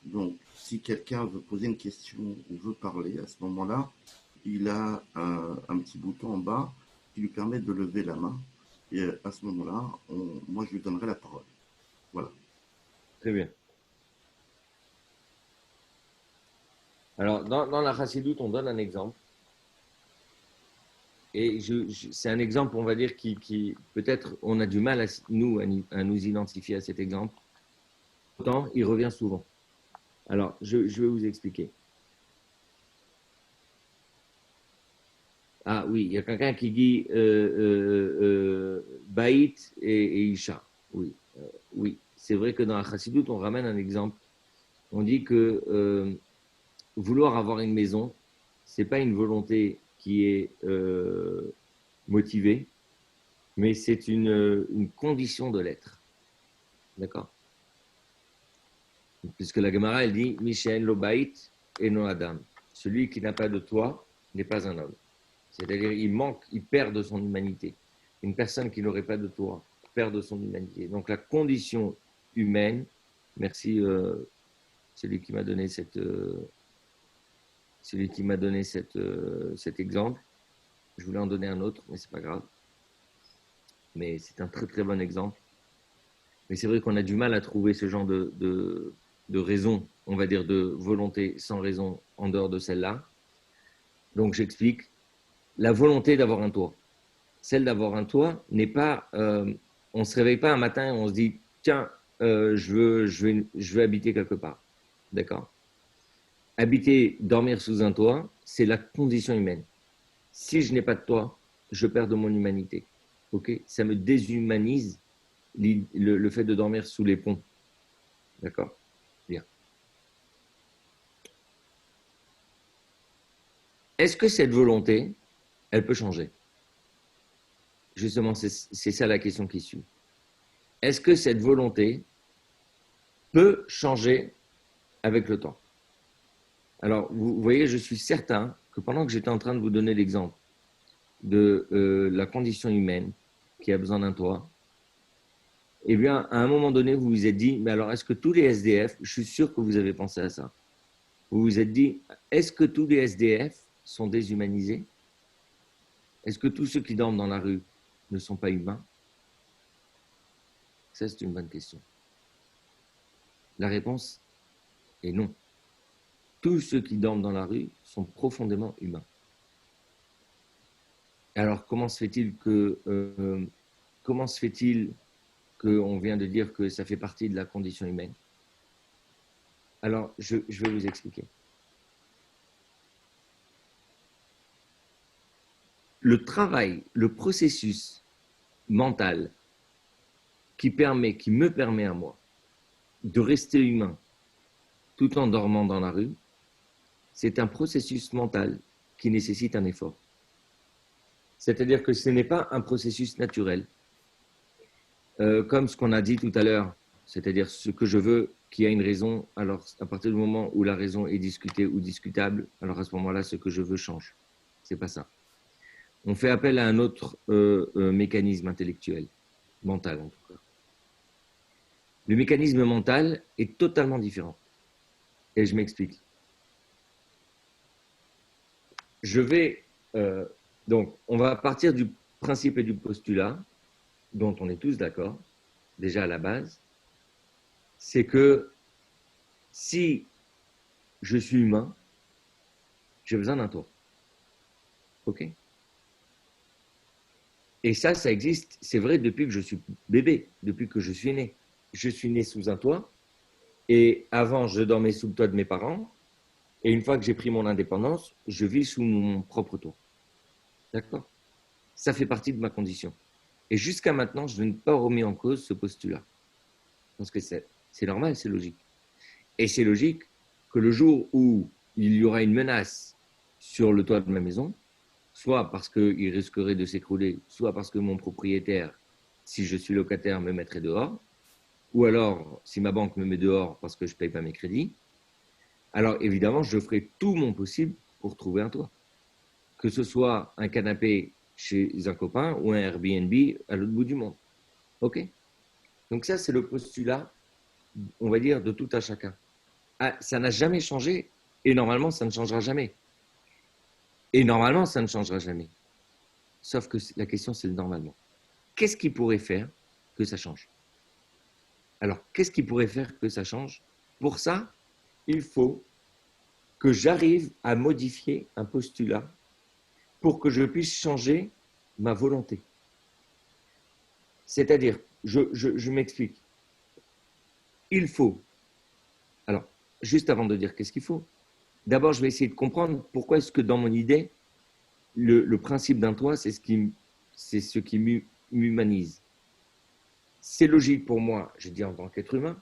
donc si quelqu'un veut poser une question ou veut parler, à ce moment-là, il a un petit bouton en bas qui lui permet de lever la main. Et à ce moment-là, moi, je lui donnerai la parole. Voilà. Très bien. Alors, dans la chassidoute, on donne un exemple. Et c'est un exemple, on va dire, qui peut-être on a du mal à nous identifier à cet exemple. Pourtant, il revient souvent. Alors, je vais vous expliquer. Ah oui, il y a quelqu'un qui dit Baït et Isha. Oui, oui. C'est vrai que dans la chassidoute, on ramène un exemple. On dit que vouloir avoir une maison, c'est pas une volonté qui est motivée, mais c'est une condition de l'être. D'accord? Puisque la Gemara, elle dit Mishaen lo bait et non Adam. Celui qui n'a pas de toit n'est pas un homme. C'est-à-dire, il manque, il perd de son humanité. Une personne qui n'aurait pas de toit perd de son humanité. Donc, la condition humaine, merci celui qui m'a donné cet exemple. Je voulais en donner un autre, mais c'est pas grave. Mais c'est un très très bon exemple. Mais c'est vrai qu'on a du mal à trouver ce genre de raison, on va dire de volonté sans raison en dehors de celle-là. Donc j'explique. La volonté d'avoir un toit. Celle d'avoir un toit n'est pas. On ne se réveille pas un matin et on se dit tiens, je veux habiter quelque part. D'accord? Habiter, dormir sous un toit, c'est la condition humaine. Si je n'ai pas de toit, je perds de mon humanité. Ok? Ça me déshumanise le fait de dormir sous les ponts. D'accord? Bien. Est-ce que cette volonté, elle peut changer? Justement, c'est ça la question qui suit. Est-ce que cette volonté peut changer avec le temps? Alors, vous voyez, je suis certain que pendant que j'étais en train de vous donner l'exemple de la condition humaine qui a besoin d'un toit, eh bien, à un moment donné, vous vous êtes dit, mais alors, est-ce que tous les SDF, je suis sûr que vous avez pensé à ça, vous vous êtes dit, est-ce que tous les SDF sont déshumanisés? Est-ce que tous ceux qui dorment dans la rue ne sont pas humains? Ça, c'est une bonne question. La réponse est non. Tous ceux qui dorment dans la rue sont profondément humains. Alors, comment se fait-il qu'on vient de dire que ça fait partie de la condition humaine? Alors, je vais vous expliquer. Le travail, le processus mental qui me permet à moi de rester humain tout en dormant dans la rue, c'est un processus mental qui nécessite un effort. C'est-à-dire que ce n'est pas un processus naturel. Comme ce qu'on a dit tout à l'heure, c'est-à-dire ce que je veux qui a une raison, alors à partir du moment où la raison est discutée ou discutable, alors à ce moment-là, ce que je veux change. C'est pas ça. On fait appel à un autre mécanisme intellectuel, mental en tout cas. Le mécanisme mental est totalement différent. Et je m'explique. Je vais donc, on va partir du principe et du postulat dont on est tous d'accord, déjà à la base, c'est que si je suis humain, j'ai besoin d'un toit. OK? Et ça existe, c'est vrai, depuis que je suis bébé, depuis que je suis né. Je suis né sous un toit, et avant, je dormais sous le toit de mes parents, et une fois que j'ai pris mon indépendance, je vis sous mon propre toit. D'accord? Ça fait partie de ma condition. Et jusqu'à maintenant, je n'ai pas remis en cause ce postulat. Parce que c'est normal, c'est logique. Et c'est logique que le jour où il y aura une menace sur le toit de ma maison, soit parce qu'il risquerait de s'écrouler, soit parce que mon propriétaire, si je suis locataire, me mettrait dehors, ou alors si ma banque me met dehors parce que je ne paye pas mes crédits, alors évidemment, je ferai tout mon possible pour trouver un toit. Que ce soit un canapé chez un copain ou un Airbnb à l'autre bout du monde. OK? Donc ça, c'est le postulat, on va dire, de tout à chacun. Ah, ça n'a jamais changé, et normalement, ça ne changera jamais. Et normalement, ça ne changera jamais. Sauf que la question, c'est le normalement. Qu'est-ce qui pourrait faire que ça change? Alors, qu'est-ce qui pourrait faire que ça change? Pour ça, il faut que j'arrive à modifier un postulat pour que je puisse changer ma volonté. C'est-à-dire, je m'explique. Il faut, alors, juste avant de dire qu'est-ce qu'il faut, d'abord, je vais essayer de comprendre pourquoi est-ce que dans mon idée, le principe d'un toit, c'est ce qui m'humanise. C'est logique pour moi, je dis en tant qu'être humain,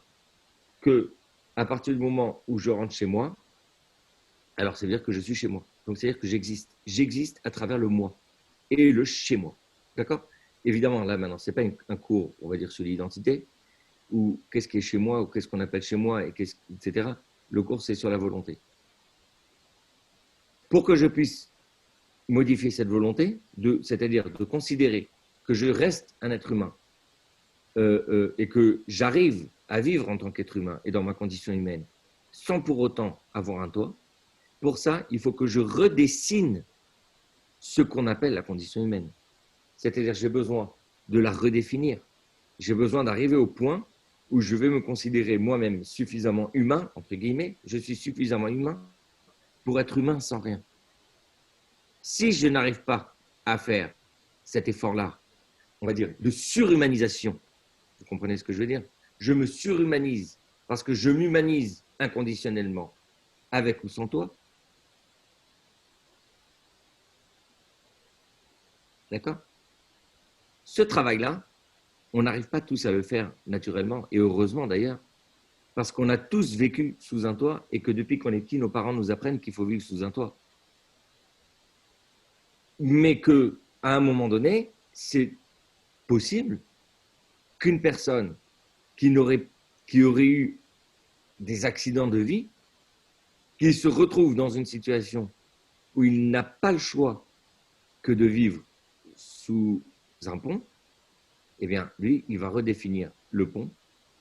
que à partir du moment où je rentre chez moi, alors ça veut dire que je suis chez moi. Donc, c'est-à-dire que j'existe. J'existe à travers le moi et le chez moi. D'accord? Évidemment, là, maintenant, ce n'est pas un cours, on va dire, sur l'identité, ou qu'est-ce qui est chez moi, ou qu'est-ce qu'on appelle chez moi, etc. Le cours, c'est sur la volonté. Pour que je puisse modifier cette volonté, c'est-à-dire de considérer que je reste un être humain et que j'arrive à vivre en tant qu'être humain et dans ma condition humaine, sans pour autant avoir un toit, pour ça, il faut que je redessine ce qu'on appelle la condition humaine. C'est-à-dire j'ai besoin de la redéfinir. J'ai besoin d'arriver au point où je vais me considérer moi-même suffisamment humain, entre guillemets, je suis suffisamment humain pour être humain sans rien. Si je n'arrive pas à faire cet effort-là, on va dire, de surhumanisation, vous comprenez ce que je veux dire? Je me surhumanise parce que je m'humanise inconditionnellement, avec ou sans toi. D'accord? Ce travail-là, on n'arrive pas tous à le faire naturellement, et heureusement d'ailleurs, parce qu'on a tous vécu sous un toit et que depuis qu'on est petit, nos parents nous apprennent qu'il faut vivre sous un toit. Mais qu'à un moment donné, c'est possible qu'une personne qui aurait eu des accidents de vie, qu'il se retrouve dans une situation où il n'a pas le choix que de vivre sous un pont, eh bien, lui, il va redéfinir le pont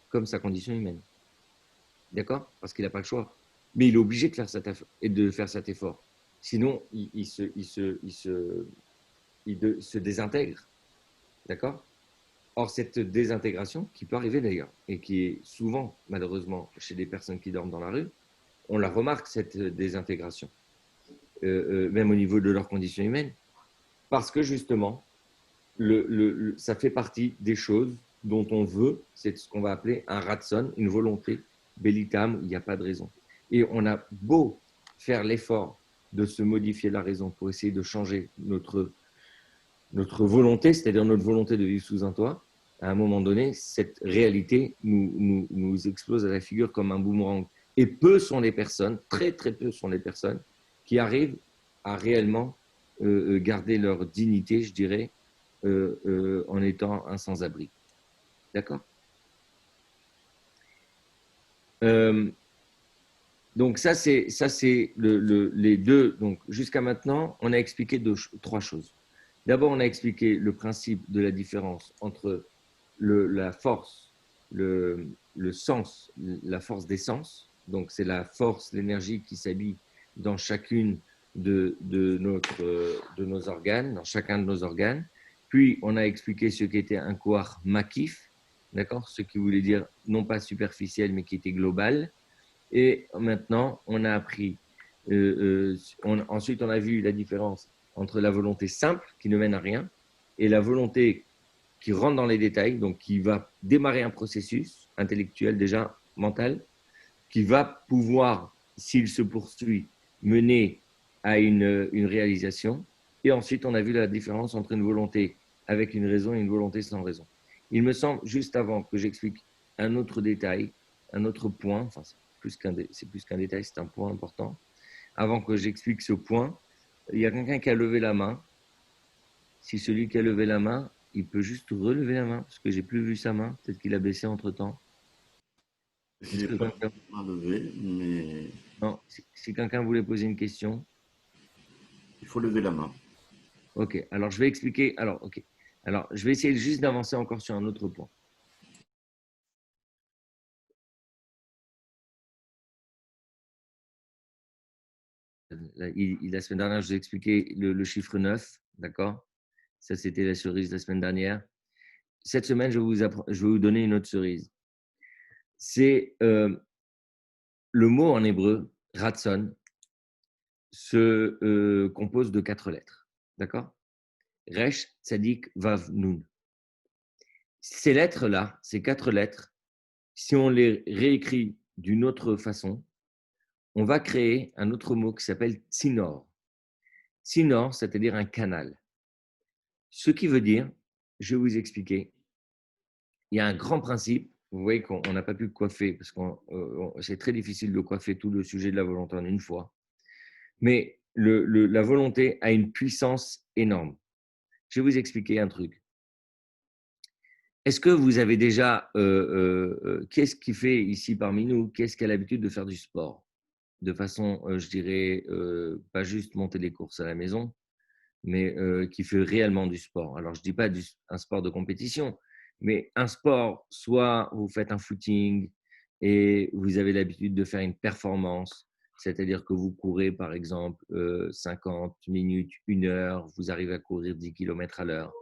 comme sa condition humaine. D'accord? Parce qu'il n'a pas le choix. Mais il est obligé de faire cet effort. Sinon, il se désintègre. D'accord? Or, cette désintégration, qui peut arriver d'ailleurs, et qui est souvent, malheureusement, chez des personnes qui dorment dans la rue, on la remarque, cette désintégration, même au niveau de leurs conditions humaines, parce que justement, ça fait partie des choses dont on veut, c'est ce qu'on va appeler un ratson, une volonté, bellitam, il n'y a pas de raison. Et on a beau faire l'effort de se modifier la raison pour essayer de changer notre volonté, c'est-à-dire notre volonté de vivre sous un toit, à un moment donné, cette réalité nous explose à la figure comme un boomerang. Et peu sont les personnes, très très peu sont les personnes qui arrivent à réellement garder leur dignité, je dirais, en étant un sans-abri. D'accord? Donc ça c'est les deux. Donc jusqu'à maintenant, on a expliqué trois choses. D'abord, on a expliqué le principe de la différence entre la force, le sens, la force des sens. Donc c'est la force, l'énergie qui s'habille dans chacune de nos organes, dans chacun de nos organes. Puis on a expliqué ce qu'était un koach makif, d'accord, ce qui voulait dire non pas superficiel mais qui était global. Et maintenant, on a appris Ensuite, on a vu la différence entre la volonté simple, qui ne mène à rien, et la volonté qui rentre dans les détails, donc qui va démarrer un processus intellectuel déjà, mental, qui va pouvoir, s'il se poursuit, mener à une réalisation. Et ensuite, on a vu la différence entre une volonté avec une raison et une volonté sans raison. Il me semble, juste avant que j'explique un autre détail, un autre point, enfin, c'est plus qu'un détail, c'est un point important. Avant que j'explique ce point, il y a quelqu'un qui a levé la main. Si celui qui a levé la main, il peut juste relever la main, parce que j'ai plus vu sa main. Peut-être qu'il a baissé entre-temps. Est-ce J'ai que pas quelqu'un... à lever, mais Non, si quelqu'un voulait poser une question. il faut lever la main. Ok, alors je vais expliquer. Alors, ok. Alors, je vais essayer juste d'avancer encore sur un autre point. La semaine dernière, je vous ai expliqué le chiffre 9, d'accord? Ça, c'était la cerise de la semaine dernière. Cette semaine, je vais vous donner une autre cerise. C'est le mot en hébreu, ratson, se compose de 4 lettres, d'accord? Resh, Tzadik, Vav, Nun. Ces lettres-là, ces 4 lettres, si on les réécrit d'une autre façon, on va créer un autre mot qui s'appelle tsinor. Tsinor, c'est-à-dire un canal. Ce qui veut dire, je vais vous expliquer, il y a un grand principe. Vous voyez qu'on n'a pas pu coiffer, parce que c'est très difficile de coiffer tout le sujet de la volonté en une fois. Mais la volonté a une puissance énorme. Je vais vous expliquer un truc. Est-ce que vous avez déjà, qu'est-ce qui fait ici parmi nous, qu'est-ce qui a l'habitude de faire du sport? De façon, je dirais, pas juste monter des courses à la maison, mais qui fait réellement du sport. Alors, je ne dis pas un sport de compétition, mais un sport, soit vous faites un footing et vous avez l'habitude de faire une performance, c'est-à-dire que vous courez, par exemple, 50 minutes, 1 heure, vous arrivez à courir 10 km à l'heure,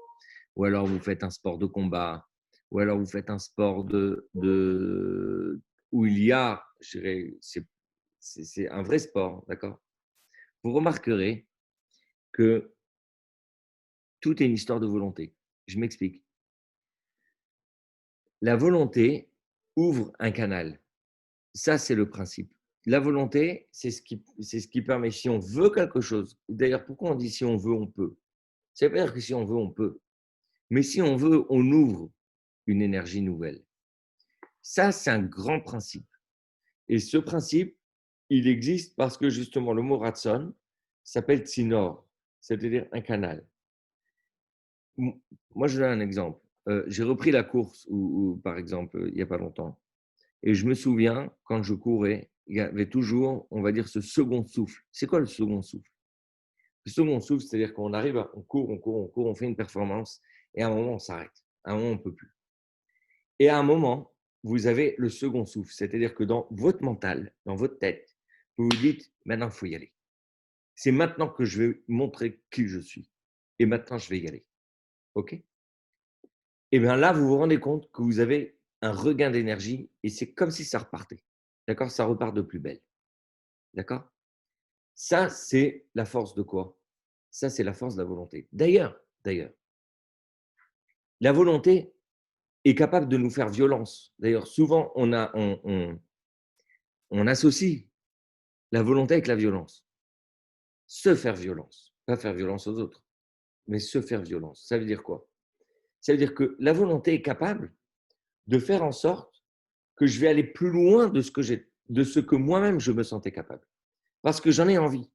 ou alors vous faites un sport de combat, ou alors vous faites un sport où il y a, je dirais, c'est un vrai sport, d'accord? Vous remarquerez que tout est une histoire de volonté. Je m'explique. La volonté ouvre un canal. Ça, c'est le principe. La volonté, c'est ce qui permet, si on veut quelque chose, d'ailleurs, pourquoi on dit si on veut, on peut? Ça veut pas dire que si on veut, on peut. Mais si on veut, on ouvre une énergie nouvelle. Ça, c'est un grand principe. Et ce principe, il existe parce que justement, le mot ratson s'appelle tsinor, c'est-à-dire un canal. Moi, je donne un exemple. J'ai repris la course, par exemple, il n'y a pas longtemps. Et je me souviens, quand je courais, il y avait toujours, on va dire, ce second souffle. C'est quoi le second souffle? Le second souffle, c'est-à-dire qu'on arrive, on court, on court, on court, on fait une performance, et à un moment, on s'arrête. À un moment, on ne peut plus. Et à un moment, vous avez le second souffle, c'est-à-dire que dans votre mental, dans votre tête, vous vous dites, maintenant, il faut y aller. C'est maintenant que je vais montrer qui je suis. Et maintenant, je vais y aller. OK? Et bien là, vous vous rendez compte que vous avez un regain d'énergie et c'est comme si ça repartait. D'accord? Ça repart de plus belle. D'accord? Ça, c'est la force de quoi? Ça, c'est la force de la volonté. D'ailleurs, la volonté est capable de nous faire violence. D'ailleurs, souvent, on associe la volonté avec la violence. Se faire violence. Pas faire violence aux autres, mais se faire violence. Ça veut dire quoi? Ça veut dire que la volonté est capable de faire en sorte que je vais aller plus loin de ce que moi-même je me sentais capable. Parce que j'en ai envie.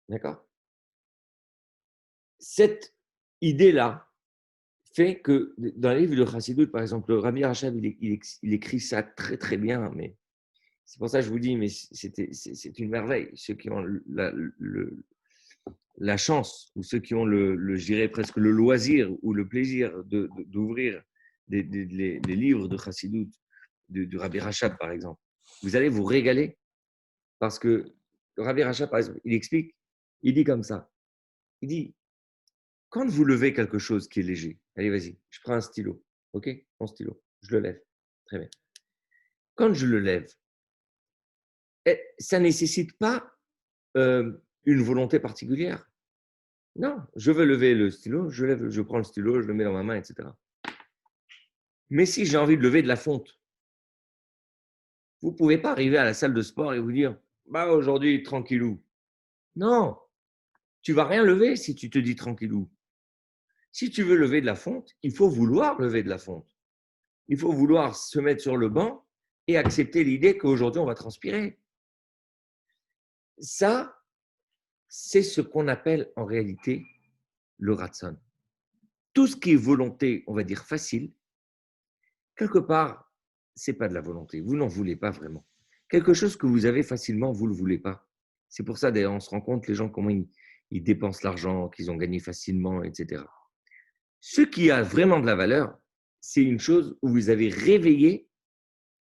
D'accord? Cette idée-là fait que dans les livres de Chassidut, par exemple, le Rabbi Rachab, il écrit ça très très bien, mais c'est pour ça que je vous dis, mais c'est une merveille. Ceux qui ont la chance, ou ceux qui ont je dirais presque le loisir ou le plaisir d'ouvrir les livres de Chassidut, du Rabbi Rachab, par exemple, vous allez vous régaler parce que le Rabbi Rachab, par exemple, il explique, il dit comme ça, il dit, quand vous levez quelque chose qui est léger, allez, vas-y, je prends un stylo, ok, mon stylo, je le lève, très bien. Quand je le lève, ça ne nécessite pas une volonté particulière. Non, je veux lever le stylo, je prends le stylo, je le mets dans ma main, etc. Mais si j'ai envie de lever de la fonte, vous ne pouvez pas arriver à la salle de sport et vous dire bah, aujourd'hui, tranquillou. Non, tu ne vas rien lever si tu te dis tranquillou. Si tu veux lever de la fonte, il faut vouloir lever de la fonte. Il faut vouloir se mettre sur le banc et accepter l'idée qu'aujourd'hui, on va transpirer. Ça, c'est ce qu'on appelle en réalité le ratson. Tout ce qui est volonté, on va dire facile, quelque part, ce n'est pas de la volonté. Vous n'en voulez pas vraiment. Quelque chose que vous avez facilement, vous ne le voulez pas. C'est pour ça, d'ailleurs, on se rend compte, les gens, comment ils dépensent l'argent qu'ils ont gagné facilement, etc. Ce qui a vraiment de la valeur, c'est une chose où vous avez réveillé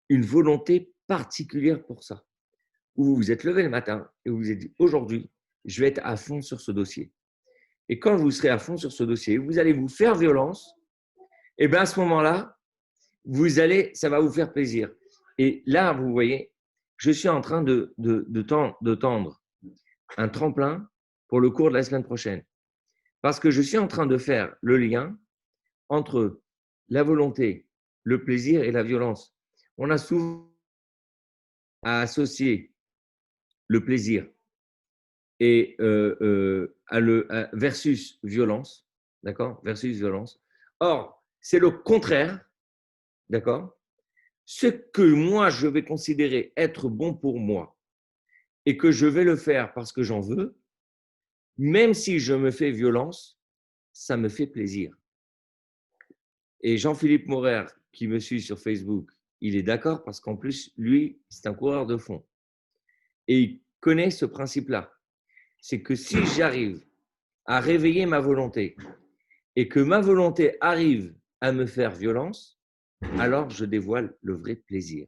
une volonté particulière pour ça. Où vous vous êtes levé le matin et vous vous êtes dit, aujourd'hui, je vais être à fond sur ce dossier. Et quand vous serez à fond sur ce dossier, vous allez vous faire violence, et bien à ce moment-là, ça va vous faire plaisir. Et là, vous voyez, je suis en train de tendre un tremplin pour le cours de la semaine prochaine. Parce que je suis en train de faire le lien entre la volonté, le plaisir et la violence. On a souvent à associer le plaisir et versus violence, d'accord? Versus violence. Or, c'est le contraire, d'accord? Ce que moi, je vais considérer être bon pour moi et que je vais le faire parce que j'en veux, même si je me fais violence, ça me fait plaisir. Et Jean-Philippe Maurer, qui me suit sur Facebook, il est d'accord parce qu'en plus, lui, c'est un coureur de fond. Et il connaît ce principe-là. C'est que si j'arrive à réveiller ma volonté et que ma volonté arrive à me faire violence, alors je dévoile le vrai plaisir.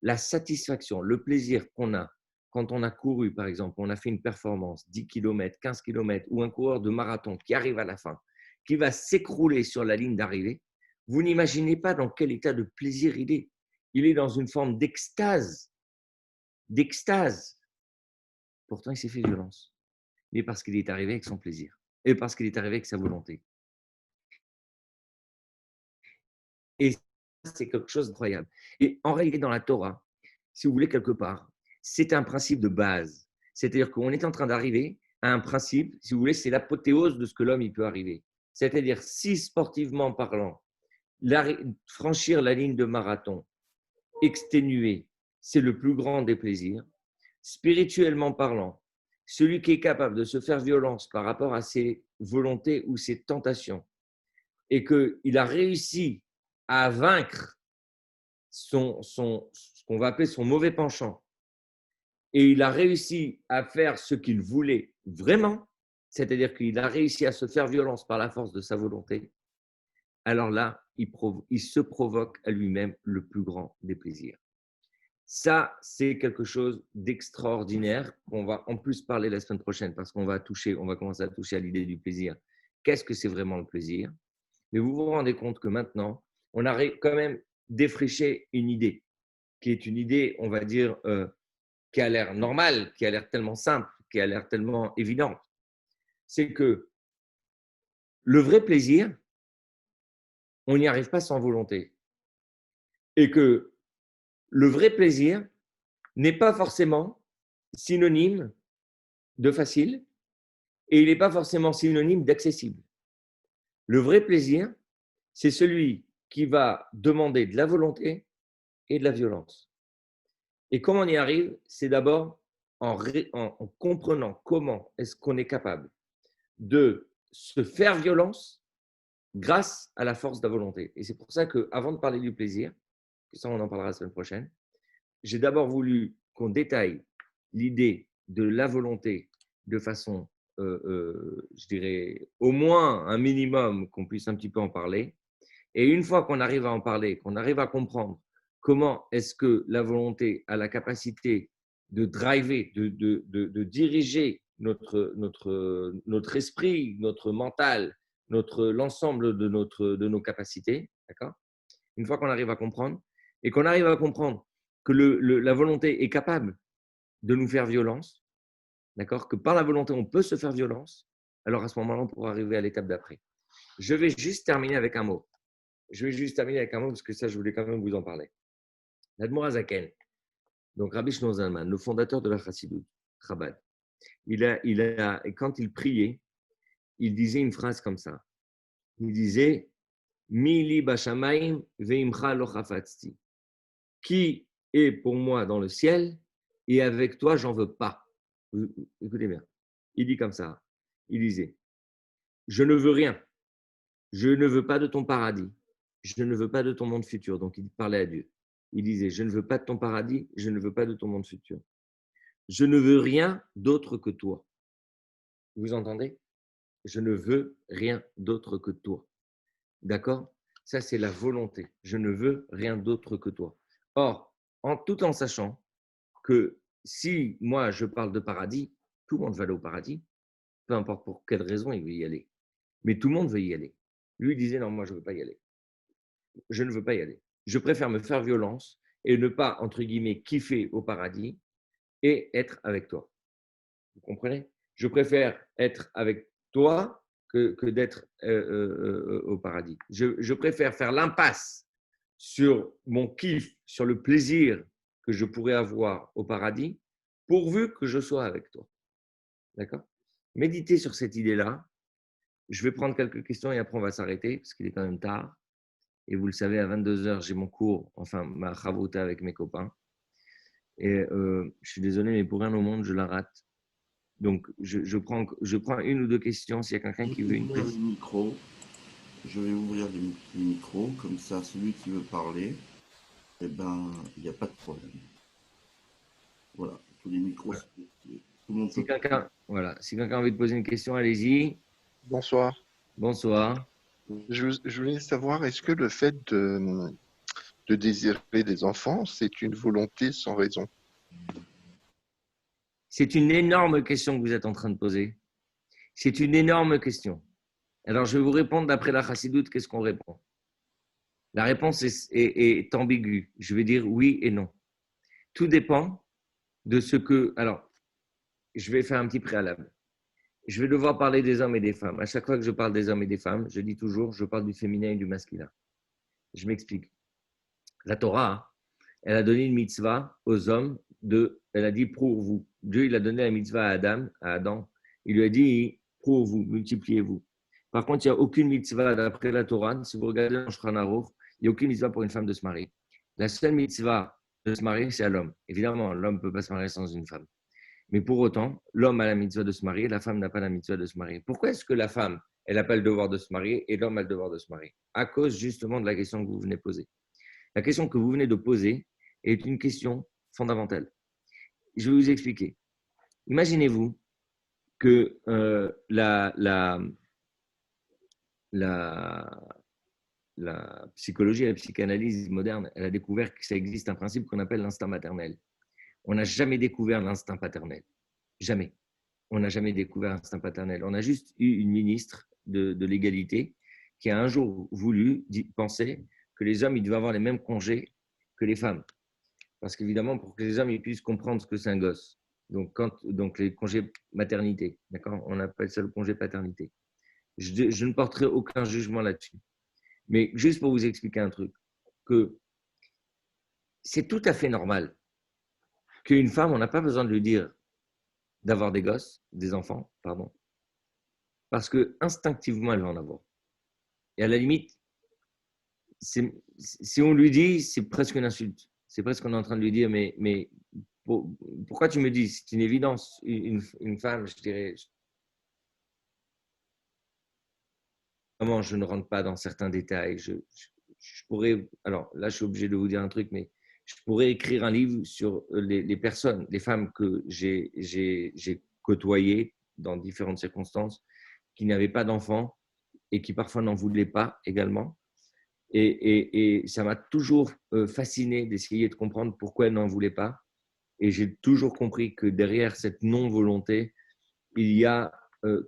La satisfaction, le plaisir qu'on a quand on a couru, par exemple, on a fait une performance, 10 km, 15 km, ou un coureur de marathon qui arrive à la fin, qui va s'écrouler sur la ligne d'arrivée, vous n'imaginez pas dans quel état de plaisir il est. Il est dans une forme d'extase. D'extase. Pourtant, il s'est fait violence. Mais parce qu'il est arrivé avec son plaisir. Et parce qu'il est arrivé avec sa volonté. Et c'est quelque chose d'incroyable. Et en réalité, dans la Torah, si vous voulez, quelque part, c'est un principe de base. C'est-à-dire qu'on est en train d'arriver à un principe, si vous voulez, c'est l'apothéose de ce que l'homme il peut arriver. C'est-à-dire, si sportivement parlant, franchir la ligne de marathon, exténué, c'est le plus grand des plaisirs. Spirituellement parlant, celui qui est capable de se faire violence par rapport à ses volontés ou ses tentations, et qu'il a réussi à vaincre ce qu'on va appeler son mauvais penchant, et il a réussi à faire ce qu'il voulait vraiment, c'est-à-dire qu'il a réussi à se faire violence par la force de sa volonté, alors là, il se provoque à lui-même le plus grand des plaisirs. Ça, c'est quelque chose d'extraordinaire. On va en plus parler la semaine prochaine parce qu'on va commencer à toucher à l'idée du plaisir. Qu'est-ce que c'est vraiment le plaisir? Mais vous vous rendez compte que maintenant, on a quand même défriché une idée, qui est une idée, on va dire, qui a l'air normale, qui a l'air tellement simple, qui a l'air tellement évidente. C'est que le vrai plaisir, on n'y arrive pas sans volonté. Et que le vrai plaisir n'est pas forcément synonyme de facile et il n'est pas forcément synonyme d'accessible. Le vrai plaisir, c'est celui qui va demander de la volonté et de la violence. Et comment on y arrive? C'est d'abord en comprenant comment est-ce qu'on est capable de se faire violence grâce à la force de la volonté. Et c'est pour ça qu'avant de parler du plaisir, ça on en parlera la semaine prochaine, j'ai d'abord voulu qu'on détaille l'idée de la volonté de façon, je dirais, au moins un minimum qu'on puisse un petit peu en parler. Et une fois qu'on arrive à en parler, qu'on arrive à comprendre comment est-ce que la volonté a la capacité de driver, de diriger notre esprit, notre mental, l'ensemble de nos capacités, d'accord? Une fois qu'on arrive à comprendre, et qu'on arrive à comprendre que la volonté est capable de nous faire violence, d'accord, que par la volonté, on peut se faire violence, alors à ce moment-là, on pourra arriver à l'étape d'après. Je vais juste terminer avec un mot. Parce que ça, je voulais quand même vous en parler. L'Admor Azaken, donc Rabbi Shlomo Zalman, le fondateur de la Chassidut, Chabad, et quand il priait, il disait une phrase comme ça. Il disait Mili bashamayim veimcha lo chafatzti. Qui est pour moi dans le ciel et avec toi, j'en veux pas. Écoutez bien. Il dit comme ça. Il disait je ne veux rien. Je ne veux pas de ton paradis. Je ne veux pas de ton monde futur. Donc, il parlait à Dieu. Il disait je ne veux pas de ton paradis. Je ne veux pas de ton monde futur. Je ne veux rien d'autre que toi. Vous entendez? Je ne veux rien d'autre que toi. D'accord? Ça, c'est la volonté. Je ne veux rien d'autre que toi. Or, tout en sachant que si moi, je parle de paradis, tout le monde va aller au paradis, peu importe pour quelle raison il veut y aller. Mais tout le monde veut y aller. Lui, il disait, non, moi, je ne veux pas y aller. Je ne veux pas y aller. Je préfère me faire violence et ne pas, entre guillemets, kiffer au paradis et être avec toi. Vous comprenez? Je préfère être avec toi que d'être au paradis. Je préfère faire l'impasse sur mon kiff, sur le plaisir que je pourrais avoir au paradis, pourvu que je sois avec toi. D'accord? Méditez sur cette idée-là. Je vais prendre quelques questions et après on va s'arrêter parce qu'il est quand même tard. Et vous le savez, à 22h, j'ai mon cours, enfin ma chavruta avec mes copains. Et je suis désolé, mais pour rien au monde, je la rate. Donc, je prends une ou deux questions. S'il y a quelqu'un Je qui vais veut une ouvrir les question. micros. Je vais ouvrir les micros, comme ça, celui qui veut parler, eh ben, il n'y a pas de problème. Voilà, tous les micros Voilà. sont activés. Tout le monde Si peut parler. quelqu'un si quelqu'un a envie de poser une question, allez-y. Bonsoir. Bonsoir. Je voulais savoir, est-ce que le fait de désirer des enfants, c'est une volonté sans raison? C'est une énorme question que vous êtes en train de poser. C'est une énorme question. Alors, je vais vous répondre d'après la chassidoute, qu'est-ce qu'on répond? La réponse est ambiguë. Je vais dire oui et non. Tout dépend de ce que… Alors, je vais faire un petit préalable. Je vais devoir parler des hommes et des femmes. À chaque fois que je parle des hommes et des femmes, je dis toujours, je parle du féminin et du masculin. Je m'explique. La Torah, elle a donné une mitzvah aux hommes elle a dit pour vous. Dieu, il a donné la mitzvah à Adam. Il lui a dit pour vous, multipliez-vous. Par contre, il n'y a aucune mitzvah d'après la Torah. Si vous regardez dans Shulchan Aruch, il n'y a aucune mitzvah pour une femme de se marier. La seule mitzvah de se marier, c'est à l'homme. Évidemment, l'homme ne peut pas se marier sans une femme. Mais pour autant, l'homme a la mitzvah de se marier, la femme n'a pas la mitzvah de se marier. Pourquoi est-ce que la femme, elle n'a pas le devoir de se marier et l'homme a le devoir de se marier? À cause justement de la question que vous venez de poser. La question que vous venez de poser est une question fondamentale. Je vais vous expliquer. Imaginez-vous que la psychologie et la psychanalyse moderne, elle a découvert que ça existe un principe qu'on appelle l'instinct maternel. On n'a jamais découvert l'instinct paternel. Jamais. On n'a jamais découvert l'instinct paternel. On a juste eu une ministre de l'égalité qui a un jour voulu penser que les hommes ils devaient avoir les mêmes congés que les femmes. Parce qu'évidemment, pour que les hommes ils puissent comprendre ce que c'est un gosse. Donc les congés maternité, d'accord? On appelle ça le congé paternité. Je ne porterai aucun jugement là-dessus. Mais juste pour vous expliquer un truc, que c'est tout à fait normal qu'une femme, on n'a pas besoin de lui dire d'avoir des enfants, pardon, parce que instinctivement, elle va en avoir. Et à la limite, si on lui dit, c'est presque une insulte. C'est presque qu'on est en train de lui dire, mais pourquoi tu me dis? C'est une évidence. Une femme, je dirais, vraiment, je ne rentre pas dans certains détails. Je pourrais, alors là, je suis obligé de vous dire un truc, mais je pourrais écrire un livre sur les personnes, les femmes que j'ai côtoyées dans différentes circonstances, qui n'avaient pas d'enfants et qui parfois n'en voulaient pas également. Et ça m'a toujours fasciné d'essayer de comprendre pourquoi elles n'en voulaient pas. Et j'ai toujours compris que derrière cette non-volonté, il y a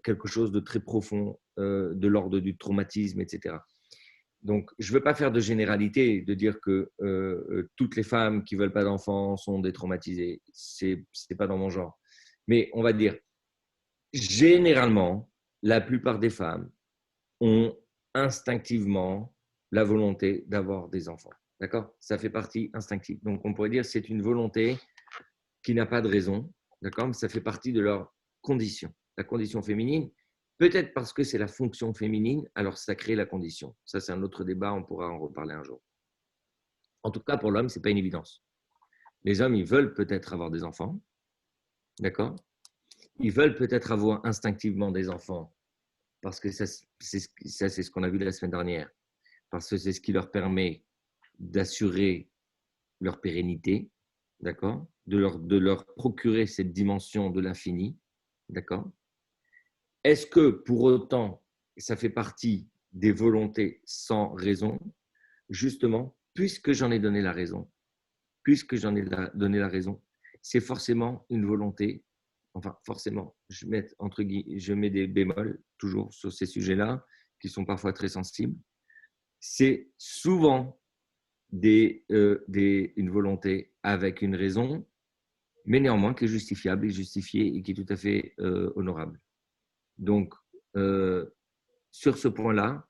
quelque chose de très profond, de l'ordre du traumatisme, etc. Donc, je ne veux pas faire de généralité, de dire que toutes les femmes qui ne veulent pas d'enfants sont détraumatisées. Ce n'est pas dans mon genre. Mais on va dire, généralement, la plupart des femmes ont instinctivement la volonté d'avoir des enfants. D'accord? Ça fait partie instinctive. Donc, on pourrait dire que c'est une volonté qui n'a pas de raison. D'accord? Mais ça fait partie de leur condition. La condition féminine, peut-être parce que c'est la fonction féminine, alors ça crée la condition. Ça, c'est un autre débat, on pourra en reparler un jour. En tout cas, pour l'homme, ce n'est pas une évidence. Les hommes, ils veulent peut-être avoir des enfants. D'accord? Ils veulent peut-être avoir instinctivement des enfants parce que ça, c'est ce qu'on a vu la semaine dernière. Parce que c'est ce qui leur permet d'assurer leur pérennité, d'accord, de leur procurer cette dimension de l'infini, d'accord. Est-ce que pour autant, ça fait partie des volontés sans raison? Justement, puisque j'en ai donné la raison, c'est forcément une volonté, enfin forcément, je mets des bémols toujours sur ces sujets-là, qui sont parfois très sensibles. C'est souvent une volonté avec une raison, mais néanmoins qui est justifiable et justifiée et qui est tout à fait honorable. Donc, sur ce point-là,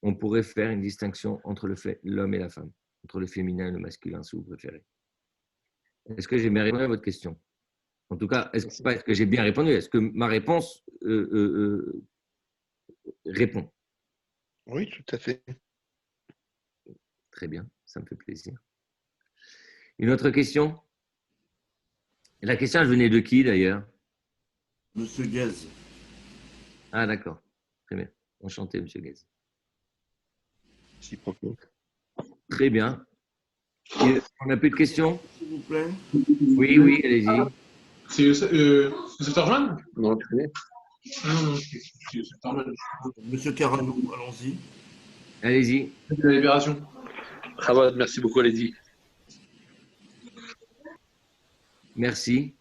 on pourrait faire une distinction entre l'homme et la femme, entre le féminin et le masculin, si vous préférez. Est-ce que j'ai bien répondu à votre question? En tout cas, est-ce que j'ai bien répondu? Est-ce que ma réponse répond? Oui, tout à fait. Très bien, ça me fait plaisir. Une autre question? La question, elle venait de qui d'ailleurs? Monsieur Guez. Ah, d'accord. Très bien. Enchanté, Monsieur Guez. Très bien. On n'a plus de questions? S'il vous plaît. Oui, oui, allez-y. C'est Youssef Tarjan? Non, tu connais? Non, c'est Youssef Tarjan. Monsieur Caranou, allons-y. Allez-y. C'est de la Libération. Chabad, merci beaucoup, allez-y. Merci.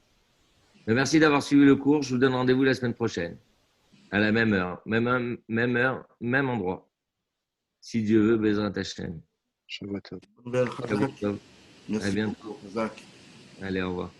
Merci d'avoir suivi le cours. Je vous donne rendez-vous la semaine prochaine, à la même heure, même endroit. Si Dieu veut, Bezrat Hashem. Shabbat tov. Merci À bientôt. beaucoup, Zach. Allez, au revoir.